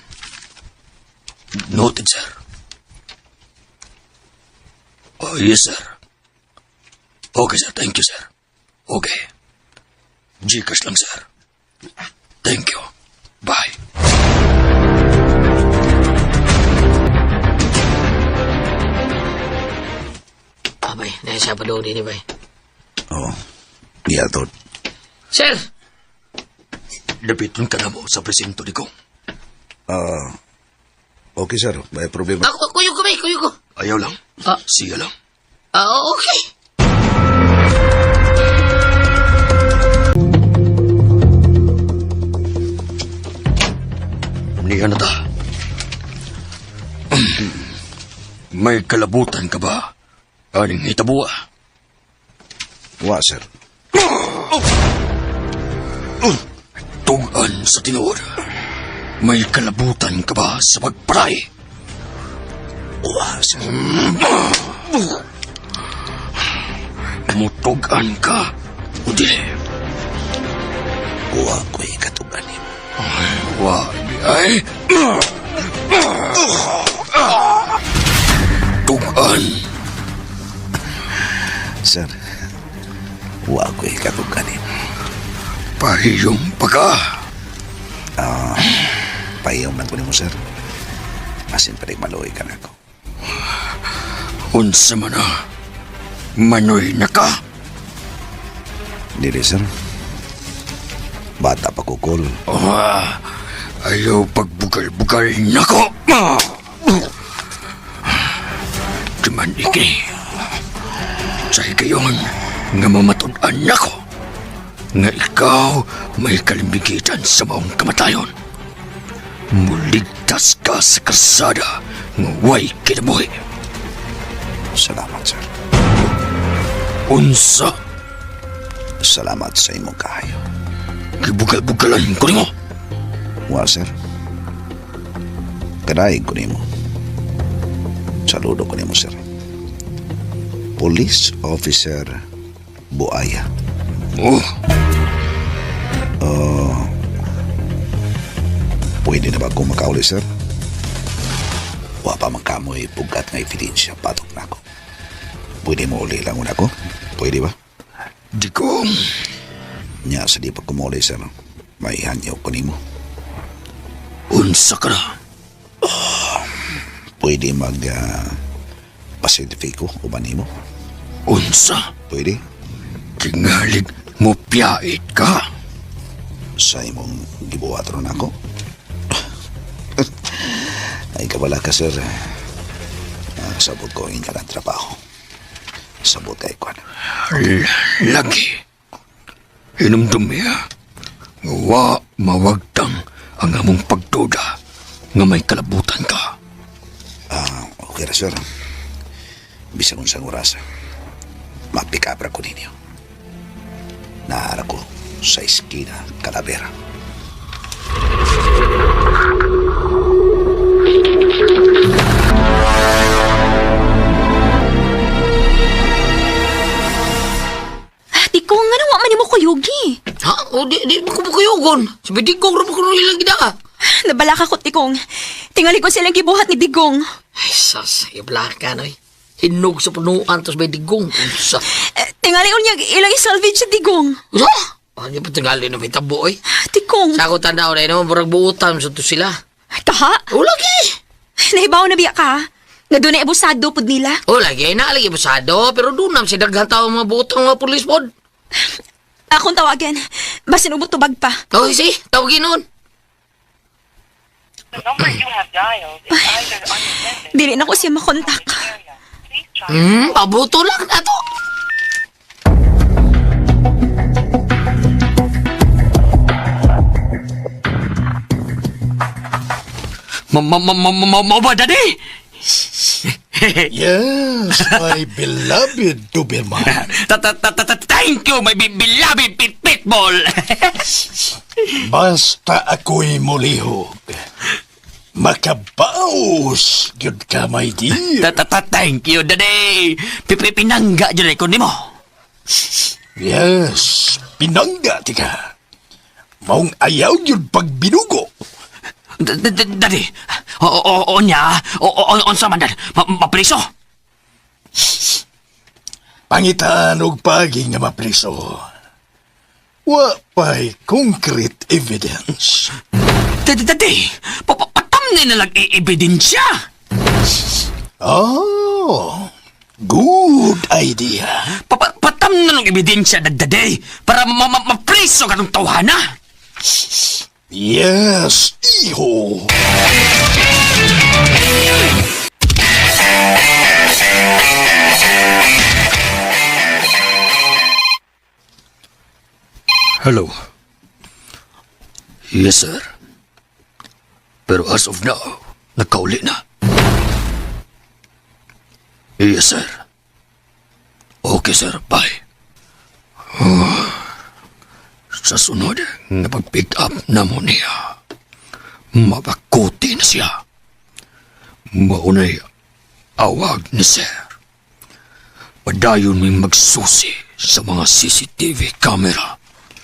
Noted, sir. Oh, yes, sir. Okay, sir. Thank you, sir. Okay. Gcash lang, sir. Thank you. Bye. Bay, dahil siya pa doon din, bay. Oh, iya, Tod. Sir! Dapiton ka na mo sa presinto ni Kong. Okay, sir. May problema. Kuyo ko, bay, kuyo ko. Ayaw lang. Ah. Siya lang. Okay. Niya na ta. May kalabutan ka ba? Aning hitabuwa. Wa, sir. Tugan sa tinuod. May kalabutan ka ba sa pagparay? Wa, sir. Mutugan ka, o dili? Wa ko'y katuganin. Wa, ay. Tugan. Sir, wa ko'y katuganin. Pahiyong pa ka. Pahiyong man ko ni mo, sir. Masin pa rin maluoy ka na ako. Unsa man na. Manoy na ka. Dili, sir. Bata pa kukul. Ayaw pagbugal-bugal na ko. Cuman iki. Sa hikayon nga mamatunan na ko. Nga ikaw may kalimbigitan sa maong kamatayon. Muligtas ka sa kasada nga way kinabuhi. Salamat, sir. Unsa? Salamat sa imong kahayo. Kibugal-bugalan ko nimo. Wa, sir. Kadaig ko nimo. Saludo ko nimo, sir. Police Officer Buaya. Pwede na ba akong makauli, sir? Wa pa man kamoy pugat nga ebidensya patok na ako. Pwede mo uli lang ako? Pwede ba? Di ko. Nya sa di pa kumuli, sir. May hanyaw ko nimo. Unsa ka na? Pwede mag pasidifiko o ba nimo? Unsa? Pwede? Tingalig mo piyait ka. Sa imong gibuhatron ako? Ay kabala ka, sir. Sabot ko ang inyong trabaho. Sabot kay ko. Lagi. Hinumdum niya. Wa mawagtang ang among pagduda nga may kalabutan ka. Okay ra, sir. Bisag unsang oras. Mapikabra ko ninyo. Naara ko sa eskina Calavera. Tikong, nga nawa man mo kuyugi. Ha? O, di ko kuyugon. Sabi Digong, rin ko ilang gida. Nabala ka ko, Tikong. Tingali ko silang gibuhat ni Digong. Ay, sas, ibla ka na eh. Hinog sa punuan, tapos may Digong. Sa... Tingali unya ilang isalvage sa Digong. Sa? Ano pa tingali na may tabo eh. Tikong. Sa ako tanaw na yun, murag buutan sa to sila. Kaha? O, lagi. Nahibaw na biya ka. Nga doon na ebusado pod nila. O, lagi. Naalagi basado. Pero doon naman si daghan tao mga buutang mga pulis pod. Akong tawagan. Basin ubot tubag pa. O, si, tawagin nun. Dili na ko siya makontak. Pabuto lang na to. Mama, Daddy! Yes, my beloved Doberman. Thank you, my beloved Pitbull! Basta ako'y mulihog. Makabaos, yun ka, my dear. Thank you, Daddy! Pinangga dyan ko ni mo. Yes, pinangga, tika. Maong ayaw yun pag binugo. Daddy, on sa mandan, mapriso. Pangitaan og pagi nga mapriso. Wa pa'y concrete evidence. Daddy, patam na lang ebidensya. Oh, good idea. Patam na lang ebidensya, Daddy, para mapriso ka ng tawhana. Yes, iho. Hello. Yes, sir. Pero as of now, nagkauli na. Yes, sir. Okay, sir. Bye. Sa sunod, napag-pick up na mo niya. Mapakuti na siya. Maunay awag ni sir. Padayon may magsusi sa mga CCTV camera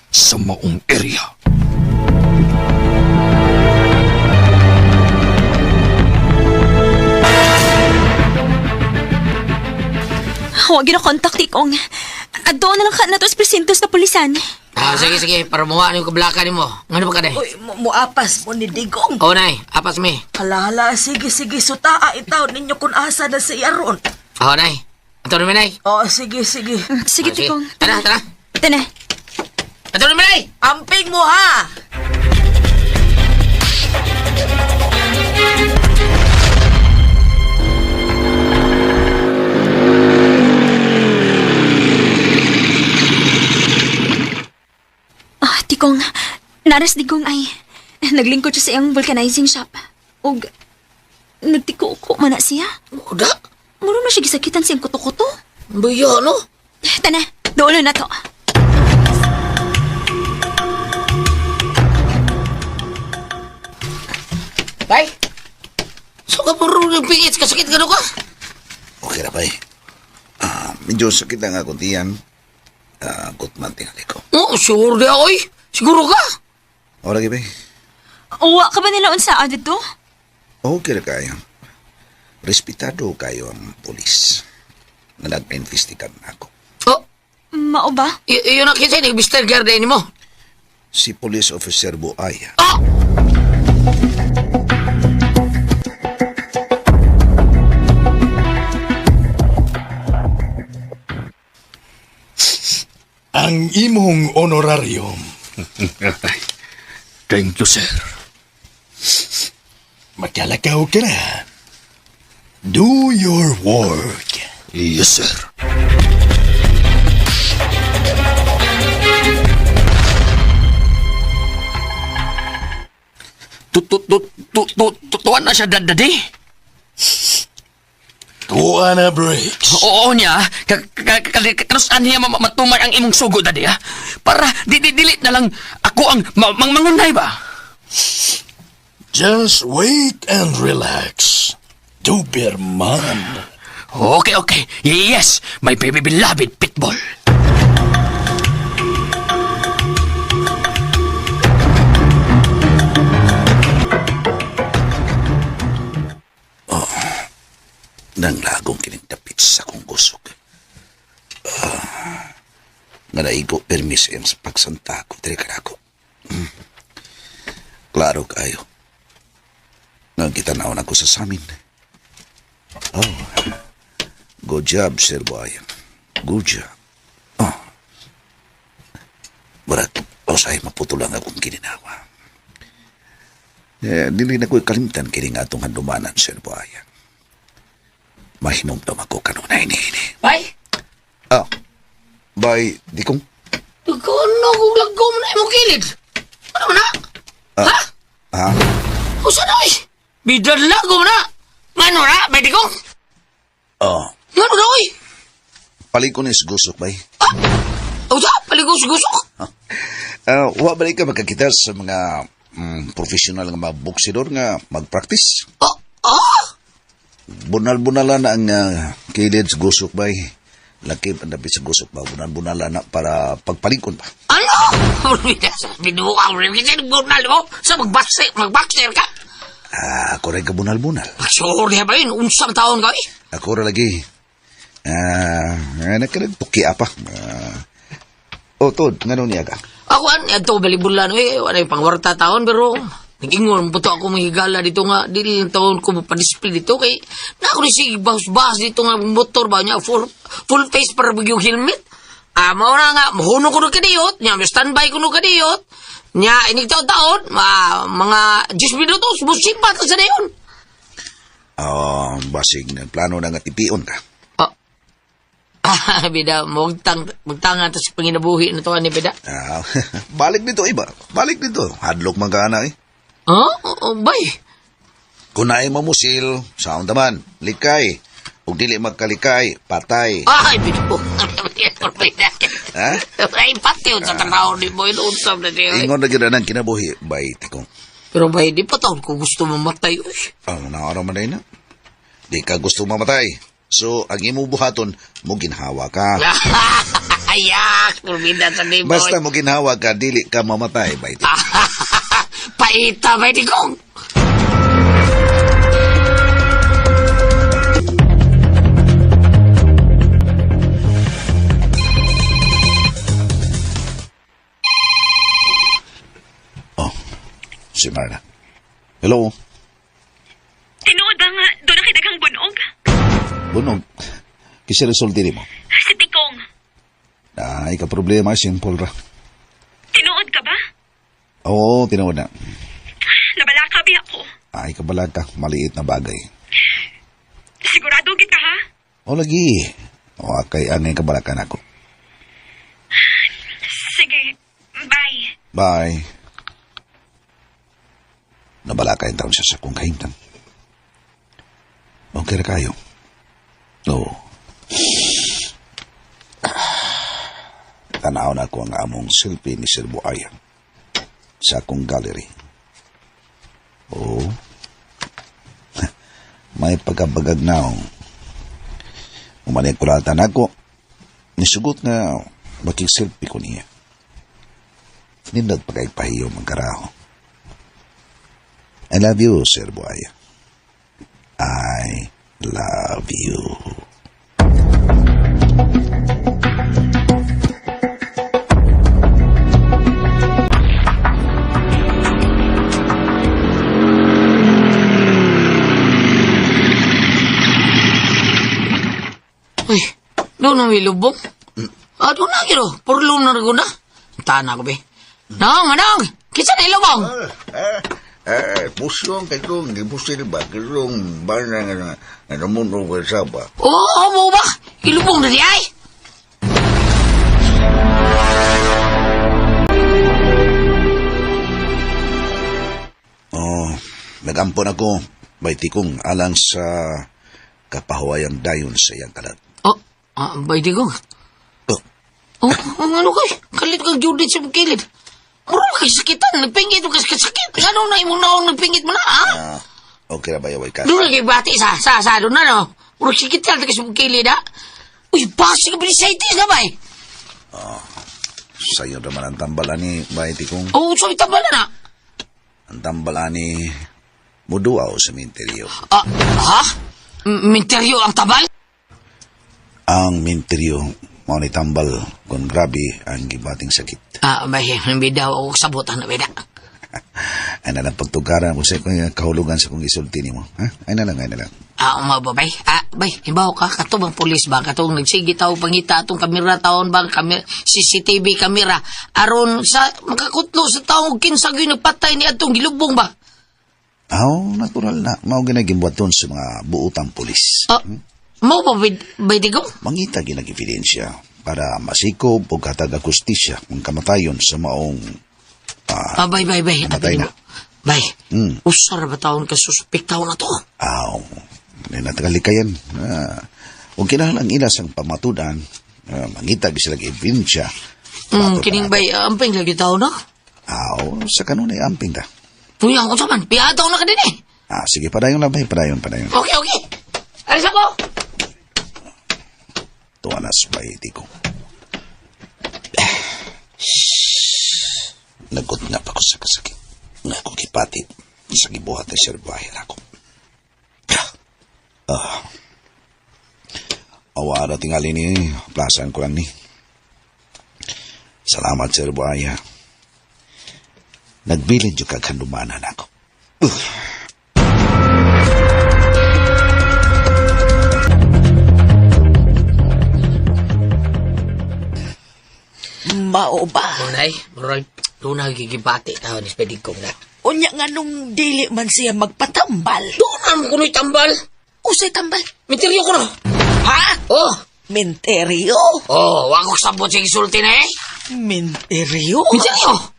sa maong area. Huwag na kontak, Tikong. Doon na lang ka na to sa presintos na pulisan. Sige, para muha yung kablaka ni mo. Ngano ba ka, day? Uy, muapas mo ni Digong. Oo, nay. Apas mi. Hala, sige, sutaa itaw ninyo kung asa na siya ron. Oo, nay. Ato naman, nay. Oh, sige. Sige, Sige. Tikong. Tara. Tana. Ato naman, nay. Amping mo, ha? Tikong, naras Digong ay naglingkod siya sa iyang vulcanizing shop. O nagtiko-uko man na siya. Uda? Muro na siya gisakitan siyang kuto-kuto. Buya, no? Tana, doon na to. Bay? So ka puro yung pingit, kasakit ka ka? Okay na, bay. Medyo sakit ang akong tiyan. Gutman tingali ko. Oo, sure di ako eh. Siguro ka? O lagi, bay. Uwa ka ba nila unsa dito? Okay na kayo. Respetado kayo ang polis na nag-investigan ako. Oh, Mao ba? yun ang kinsa ni Mr. Garden mo. Si Police Officer Buaya. Ah! Ang imong honorarium. Thank you, sir. Makalakaw ka na. Do your work. Yes, sir. Tuwan na siya, Daddy. Tuwa na breaks. Oo niya. Kanusan niya matumay ang imong sugo, Daddy, ha? Para dilit na lang ako ang mangunay ba? Just wait and relax. Doberman. Okay. Yes, my baby beloved Pitbull. nga naigo permis sa pagsanta ko diri kanako. Klaro kayo. Nga kita naon ako sa samin. Oh, good job, Sir Boyan. Good job. Oh, barat, usay maputulang akong kininawa. Dili na ko'y kalimtan kini nga itong handumanan, Sir Boyan. Mahinomdom ako kanunay ni. Bay, Ah, bay, di kong... kung lagom na imong kilid. Ano na? Ha? Ha? O sana ay? Bidan lagom na. Ngano na, bay di kong? Oh, Ngano na oy? palikonis gusok, bay. O sa, paligos-gusok. Wa balik ka magkakita sa mga professional nga mga boksidor nga mag-practice. Bunal-bunalan na ang kilid sa gusok, bay. Laki pandapit sa gusok ba, bunal-bunalan na para pagpalikon ba. Ano? Binuha mo rin kasi bunal mo sa mag-boxer ka. Ako rin ka bunal-bunal. Sorry ba yun? Unsang taon ka eh? Ako rin lagi. Nakalagpuki apa. Tod, nga niya ka? Ako ito balibulan eh. Wala yung pangwarta taon pero nag-ingon po ako mahigala dito nga. Dili yung taon ko mapadisplay dito kay na ako sige bahas dito nga motor ba niya full face para yung helmet. Mauna nga mahunong ko nung kadiyot. Nya standby ko nung kadiyot. Nya inig taon-taon mga 10 minutos musipat sa dayon. Basig na plano na nga tipion ka. Bida, magtangan to sa panginabuhi na to ni Bida. Balik dito, iba. Balik dito. Hadlok man ka na eh. Bay. Kunay mo musil, sound naman, likay. Ug dili magkalikay, patay. Ay, Bida po. Ha? Ay, pati yun sa tanaw ni Boy. Unsam na niya. Ingon na gina ng kinabuhi, bay, tikong. Pero bay, di pa taon ko gusto mamatay. Naaraman na yun. Di ka gusto mamatay. So, ang imo buhaton, mo ginhawa ka. Ayak, pulbida sa ni Boy. Basta mo ginhawa ka, dili ka mamatay, bay. Paita, bay, di kong. Si Marna. Hello? Tinuod ba nga, doon na daghang bunog? Bunog. Kisa resulti mo? Si Tikong. Ika problema, simple ra. Tinuod ka ba? Oo, tinawad na. Nabalaka ba ako? Ika balag ka, maliit na bagay. Sigurado kita ha? O lagi. Kay angay kabalakan ako. Sige, bye. Bye. Nabalaka yung taon siya sa kong kahimtan. Okay na kayo. Oo. Tanaw na ko ang among selfie ni Sir Buayan sa akong gallery. Oo. May pagkabagag na umanikulatan ako. Nisugot na makik-selfie ko niya. Nindot pagkaipahiyo magkaraho. I love you, Sir Buaya. I love you. Uy, doon na may lubong. Doon na, kiro. Purlong na rin na. Tana ko, be. Manang! Kisa na ilubong? Pusong kagong, di pusil ba? Kagong bana nga namuno ka sa ba? Mo ba? Ilubong na di ay? Nagampon ako, baiti kong alang sa kapahuayang dayon sa iyang kalat. Baiti ko? Ano kay? Kalit kang Judith sa kilid. Mura kay sakitan, nagpingit mo kasi sakit. Ano na imong naong nagpingit mo na, ha? Okay na ba yaway ka? Doon na kay bati sa doon na, no? Mura sakitan kasi mong kilid, ha? Uy, basi ka binisaitis na ba, eh? Sa'yo naman ang tambalan ni baiti kong... So itambal na na? Ang tambalan ni Muduaw sa minteryo. Ha? Minteryo ang tabal? Ang minteryo Mao ni tambal kung grabe ang gibating sakit. Bay, bidaw ako sabutan na bida. Ay na lang pagtugaran mo sa kong kahulugan sa kong isulti ni mo. Ha? Ay na lang. Bay. Bay, hibaw ka, katong bang pulis ba? Katong nagsigi tao pangita atong kamera taon bang CCTV kamera. Aron sa makakutlo sa taong kinsag yung nagpatay ni atong gilubong ba? Natural na. Mao ginagimbuaton sa mga buutang pulis. Mo ba, Baydigo? Mangita ginag-ebidensya para masikob o kataga kustisya kung kamatayon sa maong Bay. namatay na. Bay, usar ba taon ka suspektaw na to? Natagalikayan. Huwag kinahanglang ilas ang pamatudan. Mangita sila ebidensya. Kining bay, amping lagi tao na? Sa kanon ay amping ta. Puyang ko saman, piyataw na ka din eh. Sige, padayon lang, bay. Padayon. Okay. Alis ako! Tuwanas pa iti ko. Nagot na pa ko sa kasakit. Nga ko kipatit sa gibuhat ng serbahin ako. Awara tingali ni plasan ko ni. Salamat, Sir Buaya. Nagbilin yung kaghandumanan ako. Mao ba? Unay, doon nagigibati tao ni Spedigkong na. Unya nga nung dili man siya magpatambal. Doon ang kuno'y tambal. Usay tambal? Misteryo ko na. Ha? Oh. Menteryo? Wag ko sabot sa isulti na eh. Menteryo? Misteryo.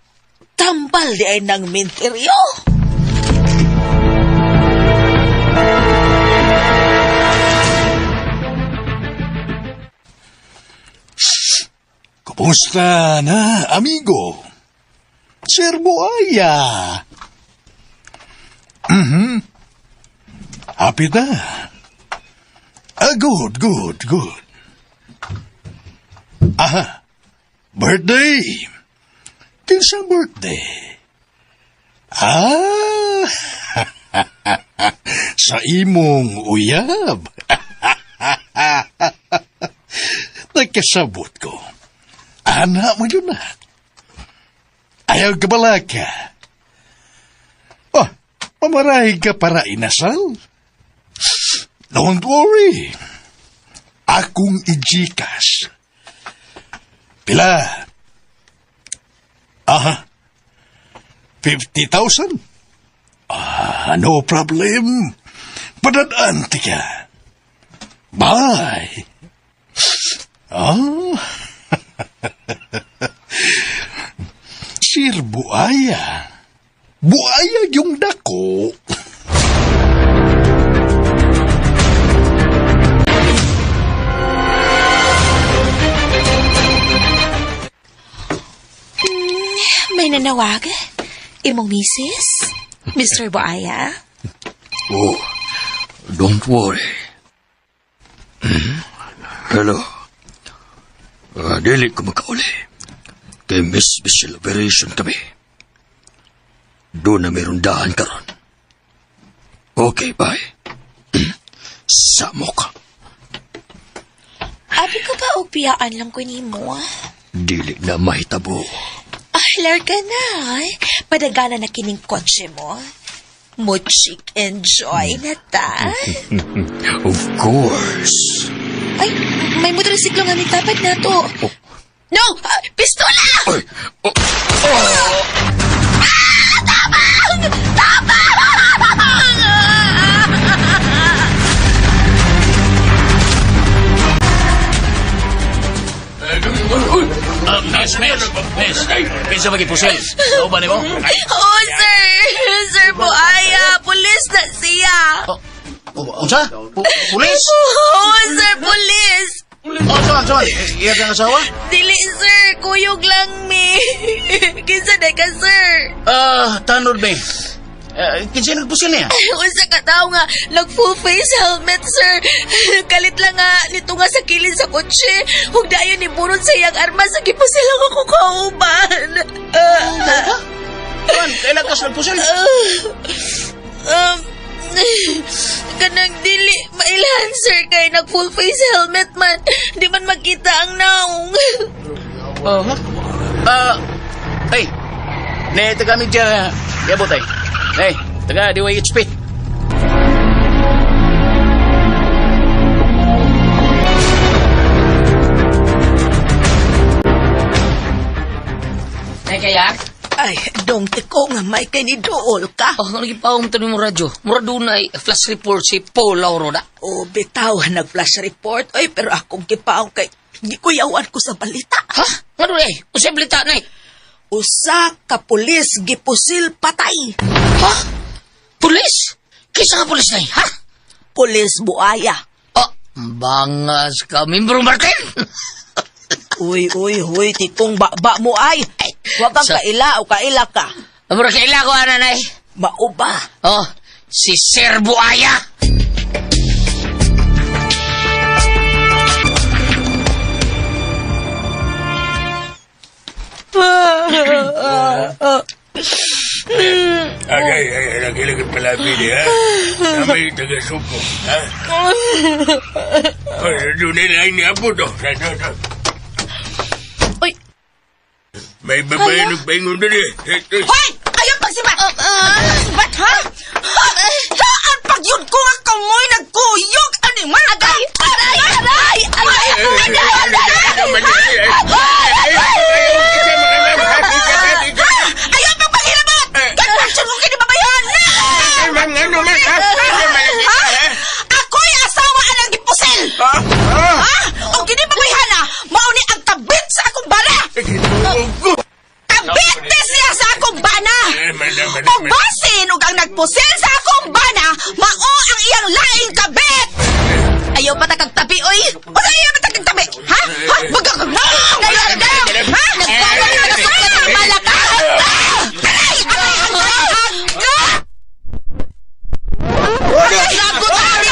Tambal di ay ng menteryo. Kumusta na, amigo? Sir Buaya. Happy na? Good. Birthday. Kinsa birthday? Sa imong uyab. Nagkasabot ko. Anak mo yun na. Ayaw ka bala ka. Pamarahin ka para inasal. Don't worry. Akong ijikas. Pila? 50,000? No problem. Padadaan ka. Bye. Sir Buaya. Buaya yung dako. May nanawag? Imong misis? Mr. Buaya? Don't worry. Hello. Dili ko makauli. Kay Miss Celebration kami. Doon na mayroong daan karon. Okay, bye. Samo ka. Abi ko ba og piyaan lang ko nimo? Dili na mahitabo. Larga na. Padagana na kining kotse mo. Muchik enjoy na ta. Of course. Ay, may motorsiklo nga ni tapat na to. No! Pistola! Ay! Tabang! Tabang! Miss, pinsa mag-ipusil. Ano ba ni mo? Oh, sir! Sir Buaya, pulis na siya! Unsa? Pulis? Oh, sir, pulis! Saan? Iya kang asawa? Dili, sir, kuyog lang mi. Kinsa na ka, sir? Tanod ba? Kinsa nagpusil niya? Unsa ka tao nga, nag-full face helmet, sir. Kalit lang nga, nito nga sa kilid sa kotse. Huwag dayon ni burod sa iyang armas, sa kipusil lang ako kauban. Kailan ka nagpusil? Kanang dili mailhan, sir, kay nag full face helmet man. Di man makita ang naong. Hey, ne taga media yabot ay. Hey, taga DYHP. Ay, kaya? Ay, dong tiko nga may kay ni Dool ka. Oh, ano gipaw mo tanong mo radyo? Mura doon ay flash report si Paul Lauro da. O, bitaw, nag-flash report. Ay, pero akong kipaong kay... Di ko yawan ko sa balita. Ha? Ano eh? Usay balita na eh. Usa ka pulis gipusil patay. Ha? Pulis? Kisa nga pulis na eh, ha? Pulis buaya. Oh, bangas ka, Mimbro Martin! Uy, tikong baba mo ay. Huwag kang kaila o kaila ka. Mura kaila ko, ananay. Mauba. Oh, si Sir Buaya. Ay, nakilig ang palabi niya, ha? May taga-suko, ha? Doon na lang niya po, do. Uy. May babae nagpaingon doon, eh. Hoy! Ayaw pagsibat! Sibat, ha? Saan pag yun ko nga kamoy nagkuyog? Ano yung mga agay? Aray! Ayaw pang paghilabot! Ganyan ko kini babayan! Ako'y asawa anang gipusil! O kini babayhana, mauni ang kabit sa akong bana! Kabit siya sa akong bana! Kung basin ug ang nagpusil sa akong bana, mao ang iyang laing kabit! Ayaw ba takagtabi, oy? O ayaw ba takagtabi? Ha? Magagag! Ha? Nagpapagagag! Malakahan ka! Aray! Lagot ari!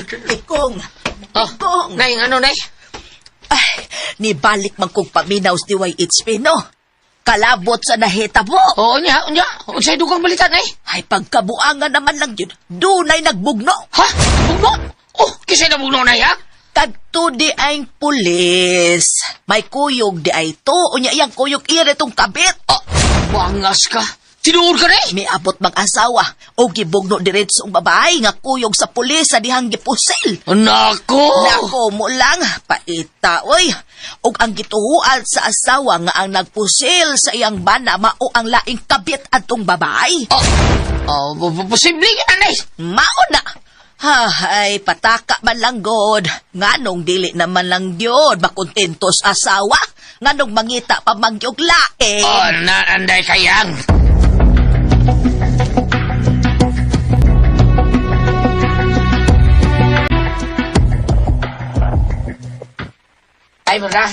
Tikong! Oh, nay, ano, nay? Ay, nibalik man kong paminaw sa DYHP, no? Kalabot sa nahitabo. Oo, unya. Unsay dugang balita, nay? Ay, pagkabuangan naman lang yun. Dunay nagbugno. Ha? Bugno? Oh, kisay na bugno, nay, ha? Kadto di ay pulis. May kuyog di ay to. Unya iyang kuyog iya itong kabit. Oh, bangas ka. Tinuod ka, nay? May abot mag-asawa. O gibugno diretso ang babae nga kuyog sa pulis sa dihang gipusil. Nako! Nako mo lang, paita, oy. Og ang gituhuan sa asawa nga ang nagpusil sa iyang bana mao ang laing kabit atong babae. Posible ka, nay? Mao na. Ay, pataka man lang god. Nganong dili naman lang gyud makontentos asawa. Nganong mangita pa magyog laing. Oh, naanday kayang. Ay, mara.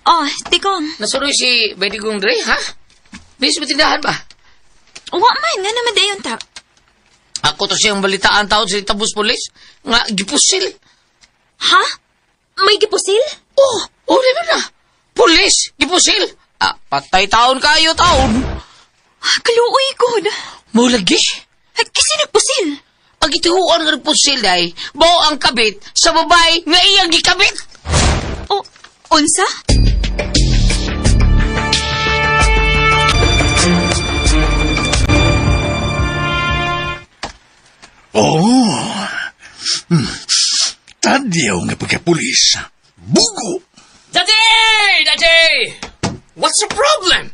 Oh, tikong. Nasuroy si Bedigong Dre, ha? Bis mo tindahan ba? Wa man, nga naman dayon ta. Ako to siyang balitaan taon sa tabus polis. Nga, gipusil. Ha? May gipusil? Oh, di ba na? Polis, gipusil. Patay taon kayo taon. Kaluoy god. Mo lagi? Kasi nagpusil. Ang itihuan ng pusil ay, bao ang kabit sa babae nga iyang gikabit. Oh, unsa? Tadyaw nga pagkapulis. Bugo! Daddy! What's the problem?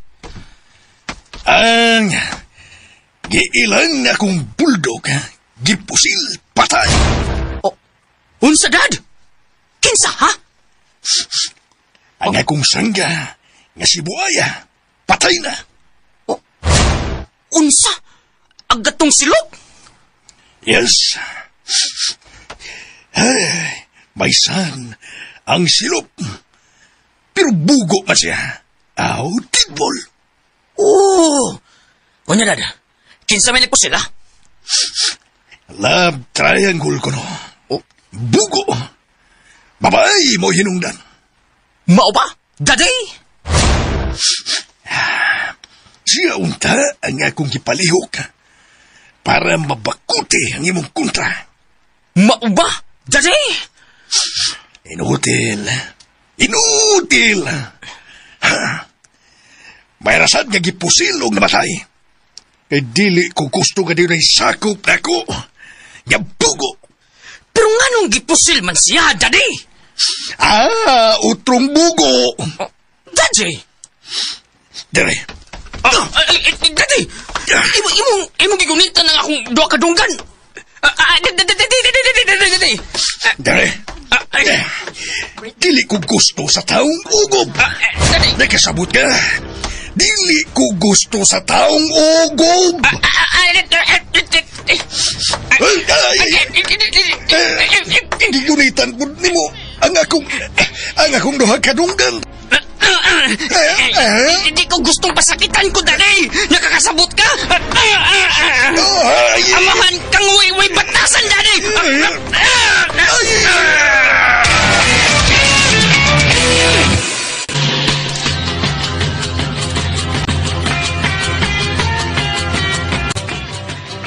Ang giilang akong bulldog, gipusil patay. Unsa, Dad? Kinsa, ha? Ang akong sangga, nga si Buaya, patay na. Unsa? Agatong silok? Yes. Ay, may san ang silop. Pero bugo man siya. Aw, tidbol. Kunya, Dad. Kinsa may nagpo sila? Love triangle ko no. Bugo. Babae mo hinungdan. Mao ba? Daddy? Siya unta ang akong gipalihok para mabakuti ang imong kontra. Mao ba? Daddy? Inutil. Inutil. May rasad nga gipusil og namatay. Kay dili ko gusto nga dinay sakop na ko. Nga bugo. Pero nga nung gipusil man siya, Daddy? Utrong bugo. Daddy? Dire. Daddy! Imong gigunitan ng akong duwa kadunggan. Daddy! Dire. Dili ko gusto sa taong ugob. Nakasabot ka. Dili ko gusto sa taong ugob. Gigunitan po nimo ang akong duha kadunggan. Hindi ko gustong pasakitan ko, Daddy! Nakakasabot ka! Amahan kang way batasan, Daddy!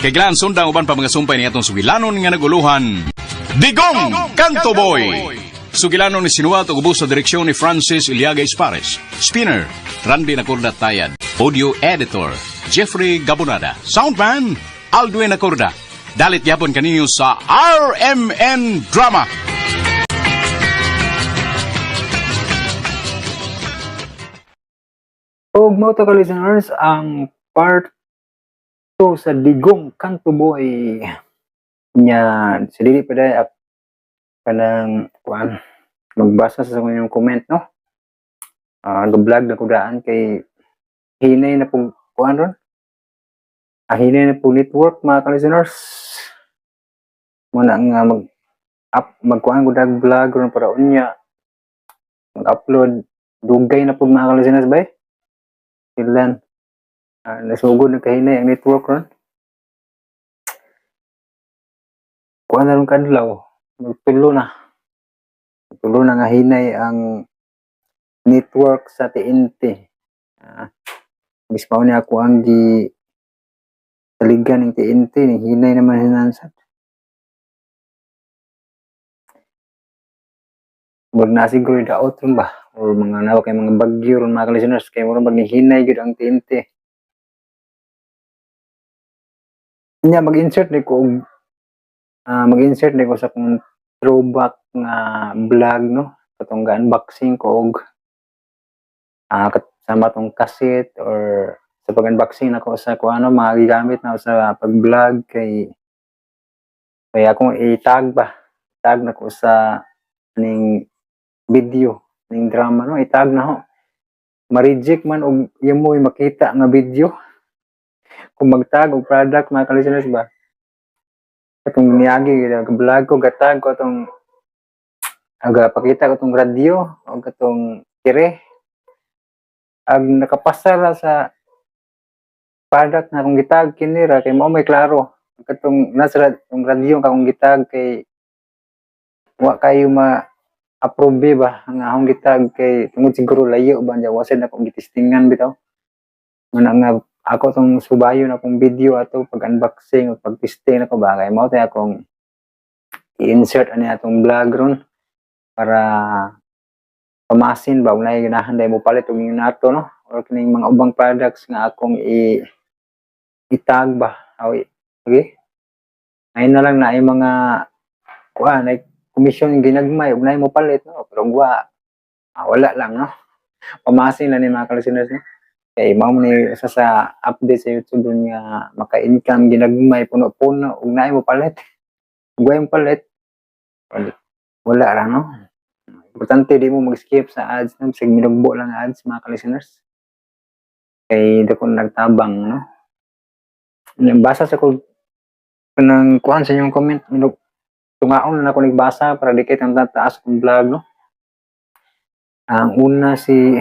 Kailangan sundang uban pa mga sumpay ni atong sugilanon nga naguluhan. Digong Kanto Boy! Sugilanon ni sinuwat o ubos sa direksyon ni Francis Iliaga Espares. Spinner, Randy Nacorda Tayad. Audio Editor, Jeffrey Gabonada. Soundman, Aldwin Nacorda. Dalit yapon kaninyo sa RMN Drama. Og mo to ka listeners, ang part 2 sa Digong Kanto Boy nya sa dili pa day kanang kuan magbasa sa inyong comment no. Nag-vlog na ko daan kay hinay na po kuan ron. Hinay na po network mga ka-listeners. Muna nga magkuan ko dag vlog ron para unya mag-upload dugay na po mga ka-listeners bay. Ilan nasugod na kahinay ang network ron. Kuha na rin kadlaw. Magtulo na nga hinay ang network sa TNT. Mismo niya ako ang saligan ng TNT. Hinay naman hinansat. Huwag na siguro daot rin ba? O mga nawa kay mga bagyo rin mga ka-listeners. Kaya mo rin magnihinay yun ang TNT. Nya mag-insert ni ko sa kung throwback nga vlog no katong unboxing ko og kasama tong cassette or sa pag-unboxing nako sa kung ano mga gigamit na sa pag-vlog kay akong i-tag nako sa ning video ning drama no i-tag na ho ma-reject man og yung mo makita nga video kung mag-tag og product mga ka-listeners ba katong niyagi vlog ko gatag ko atong pakita ko tong radio o katong tire ag nakapasara sa product na akong gitag kinira kay mao may klaro katong nasa tong radio akong gitag kay wa kayo ma-approve ba ang akong gitag kay tungod siguro layo ba nya wasad na akong gitistingan bitaw nga ako tong subayon akong video ato pag-unboxing o pag-testing ako ba kay mao tay akong i-insert ani atong vlog ron para pamasin ba unay ganahan day mo palit og yung nato no or kining mga ubang products nga akong itag ba okay ay na lang na ay mga kuan ay commission ginagmay ug nay mo palit no pero wala lang no pamasin na ni mga ka-listeners no kay mao ni isa sa update sa YouTube nga maka-income ginagmay puno-puno ug naay mo palit. Ug mo palit. Wala ra no. Importante di mo mag-skip sa ads no sig minugbo lang ads mga ka-listeners. Kay dako nagtabang no. Basa sa ko kanang kuan sa inyong comment tungaon na ako nagbasa para dikit ang taas kong vlog no. Ang una si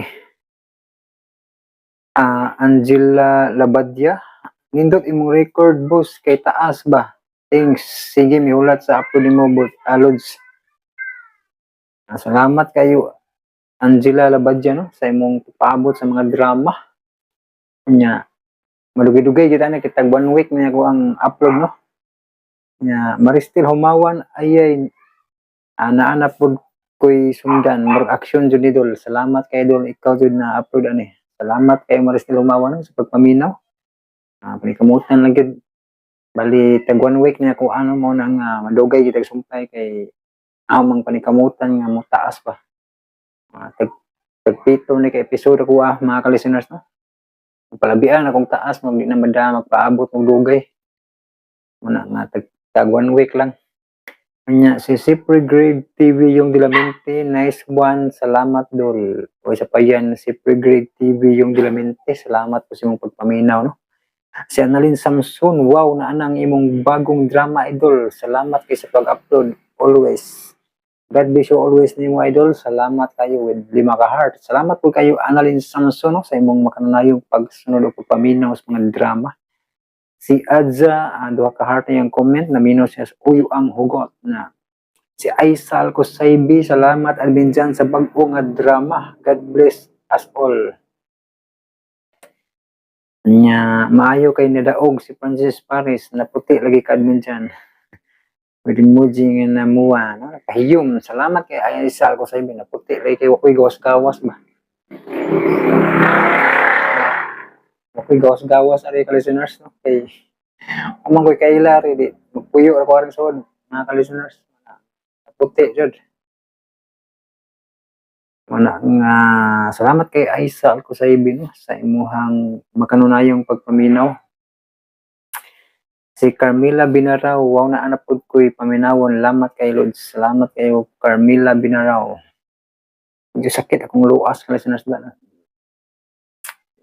Angela Labadia, nindot imong record boss kay taas ba? Thanks. Sige mihulat sa upload mo but alods. Salamat kayo Angela Labadja no sa imong paabot sa mga drama. Nya madugay-dugay kita na kitag 1 week na ako ang upload no. Nya Maristel Humawan ayay ana pod ko'y sundan murag action jud idol. Salamat kay idol ikaw jud na upload ani. Salamat kay Maristel Humawan no, sa pagpaminaw. Panikamutan lang gid bali tag 1 week na ako ano mo nang madugay kita sumpay kay amang panikamutan nga mo taas pa. Tagpito ni ka episode ko mga ka-listeners no. Palabian akong taas mag di na magpaabot og dugay. Muna nga tag 1 week lang. Kanya si Super Grade TV yung Dilamente, nice one, salamat dol. O isa pa yan, Super Grade TV yung Dilamente, salamat po sa imong pagpaminaw no. Si Annalyn Samson, wow na anang imong bagong drama idol. Salamat kay sa pag-upload always. God bless you always nimo idol. Salamat kayo with 5 ka heart. Salamat po kayo Annalyn Samson no, sa imong makananayong pagsunod o pagpaminaw sa mga drama. Si Adza, 2 ka heart na yung comment, naminaw siya sa uyo ang hugot na. Si Aisal Kusaybi, salamat alvin dyan sa bago nga drama. God bless us all. Nya maayo kay nadaog si Francis Paris na puti lagi ka admin dyan. With emoji nga na muwa, no? Nakahiyom. Salamat kay Aisal Kusaybi na puti lagi kay wakoy gawas-gawas ba. Wakoy gawas-gawas ari ka-listeners no. Kay umang ko'y kailari di magpuyo ako rin sod mga ka-listeners. Puti jud. Wala nga salamat kay Aisal Kusaybi no sa imuhang makanunayong pagpaminaw. Si Carmela Binaraw, wow na anak pod ko'y paminawon. Salamat kay Lord. Salamat kayo Carmela Binaraw. Medyo sakit akong luas ka listeners ba na.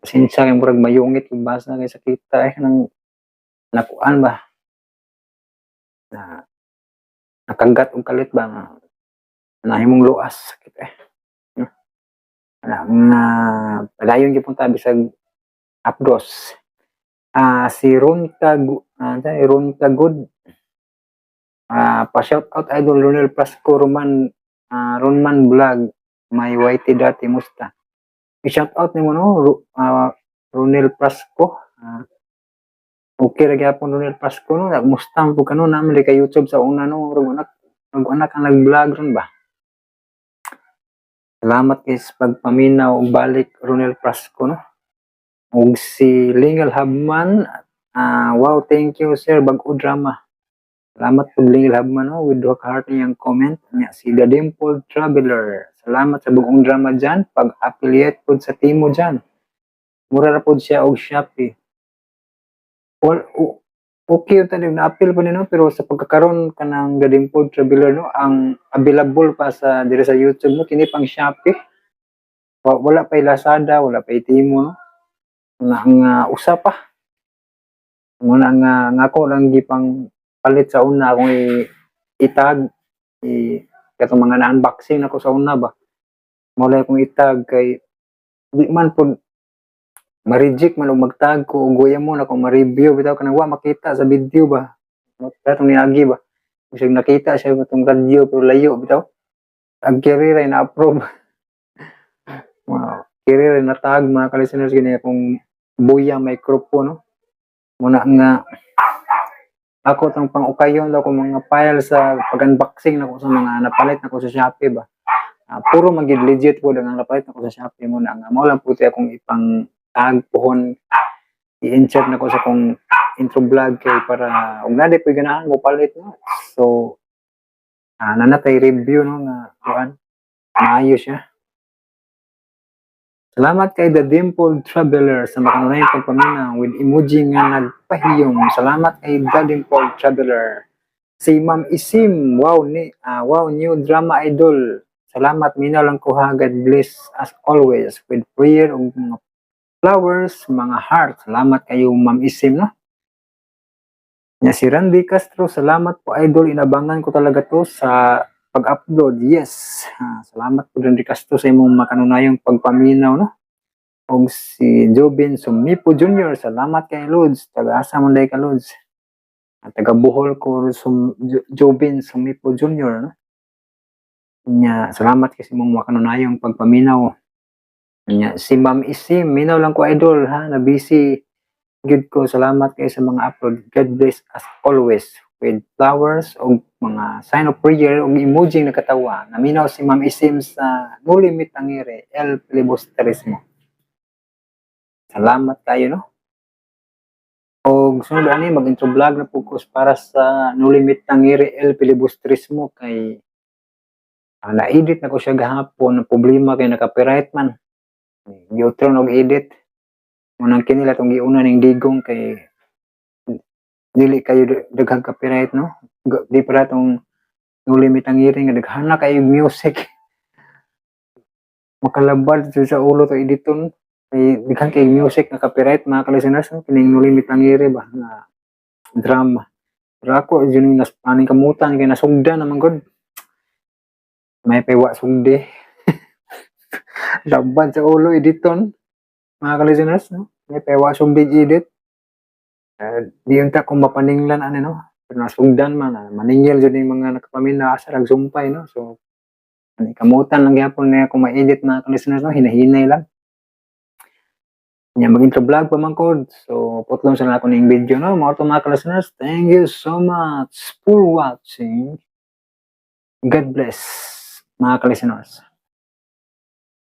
Sinsa kay murag mayungit yung basa kay sakita nang nakuan ba. Na nakagat og kalit ba nga nahimong luas sakit nga padayon gyud punta bisag apdos. Si Ron Tagud pa-shout out idol Ronel Pasco Ronman Vlog may YT dati musta i-shout out nimo no Ronel Pasco okay ra gyapon Ronel Pasco no mustang po kano namin kay YouTube sa una no anak ang nag-vlog ron ba. Salamat kay sa pagpaminaw og balik Ronel Pasco no. Og si Lingal Habman, wow, thank you sir, bag-o drama. Salamat po Lingal Habman, no? With 2 ka heart niyang comment. Si The Dimple Traveler, salamat sa bag-ong drama dyan. Pag-affiliate po sa Timo dyan. Mura na po siya og Shopee. Well, okay yung tanig na-appeal pa nino, pero sa pagkakaroon ka ng The Dimple Traveler, no? Ang available pa sa dire sa YouTube, no? Kini pang Shopee. Wala pa Lazada, wala pa Timo, no? Nga usa pa muna nga ako lang gipang palit sa una akong itag katong mga na-unboxing ako sa una ba mula akong itag kay di man po ma-reject man o magtag ko o guya mo na kung ma-review bitaw ka nang wa makita sa video ba katong niagi ba kasi nakita siya itong radio pero layo bitaw ang career ay na-approve wow career ay natag mga ka-listeners gini akong buya microphone no muna nga ako tong pang-ukayon daw ko mga file sa pag-unboxing nako sa mga napalit nako sa Shopee ba puro magid legit po ang napalit nako sa Shopee muna nga mao lang puti akong ipang tag pohon i-insert nako sa kong intro vlog kay para ug naday poy ganahan mo palit no so nanatay review no nga kuan maayo siya. Salamat kay The Dimple Traveler sa makanunayang pagpaminaw with emoji nga nagpahiyom. Salamat kay The Dimple Traveler. Si Ma'am Isim, wow new drama idol. Salamat minaw lang ko ha. God bless as always with prayer ug mga flowers, mga heart. Salamat kayo Ma'am Isim no. Nya si Randy Castro, salamat po idol. Inabangan ko talaga to sa pag-upload, yes. Salamat po Randy Castro sa imong makanunayong pagpaminaw, no? O si Jobin Sumipo Jr., salamat kay Lods. Taga-asa man day ka Lods. Taga-Bohol ko Jobin Sumipo Jr., no? Nya, salamat kasi mong makanunayong pagpaminaw. Nya, si Ma'am Isim, minaw lang ko idol ha, na busy. Good ko, salamat kayo sa mga upload. God bless as always. With flowers o mga sign of prayer o emoji nakatawa. Naminaw si Ma'am Isim sa No Limit Tangere, El Filibusterismo. Salamat kayo, no? O sunod ani mag-intro vlog na focus para sa No Limit Tangere, El Filibusterismo kay na-edit na ko siya gahapon. Ang problema kay naka-copyright man. Giutron og edit. Munang kinila tong giuna ning digong kay dili kayo daghang copyright, no? Di para tong No Limit Tangere nga daghana kayo music. Makalabad sa ulo to editon. Kay daghang kay music nga copyright mga ka-listeners, no? Kining No Limit Tangere ba na drama. Pero ako yun yung aning kamutan kay nasugdan naman god. May pewa sugdi. Labad sa ulo editon mga ka-listeners, no? May pewa sugdi edit. Di yung ta kung mapaninglan ano, no? Pero nasugdan man, maningil dyan yung mga nakapamina sa nagsumpay, no? So, kamutan lang yapon na kung ma-edit mga ka-listeners, no? Hinahinay lang. Nya mag-intro vlog pa man ko. So, putlong sa ako ng video, no? Mga ka-listeners, thank you so much for watching. God bless mga ka-listeners.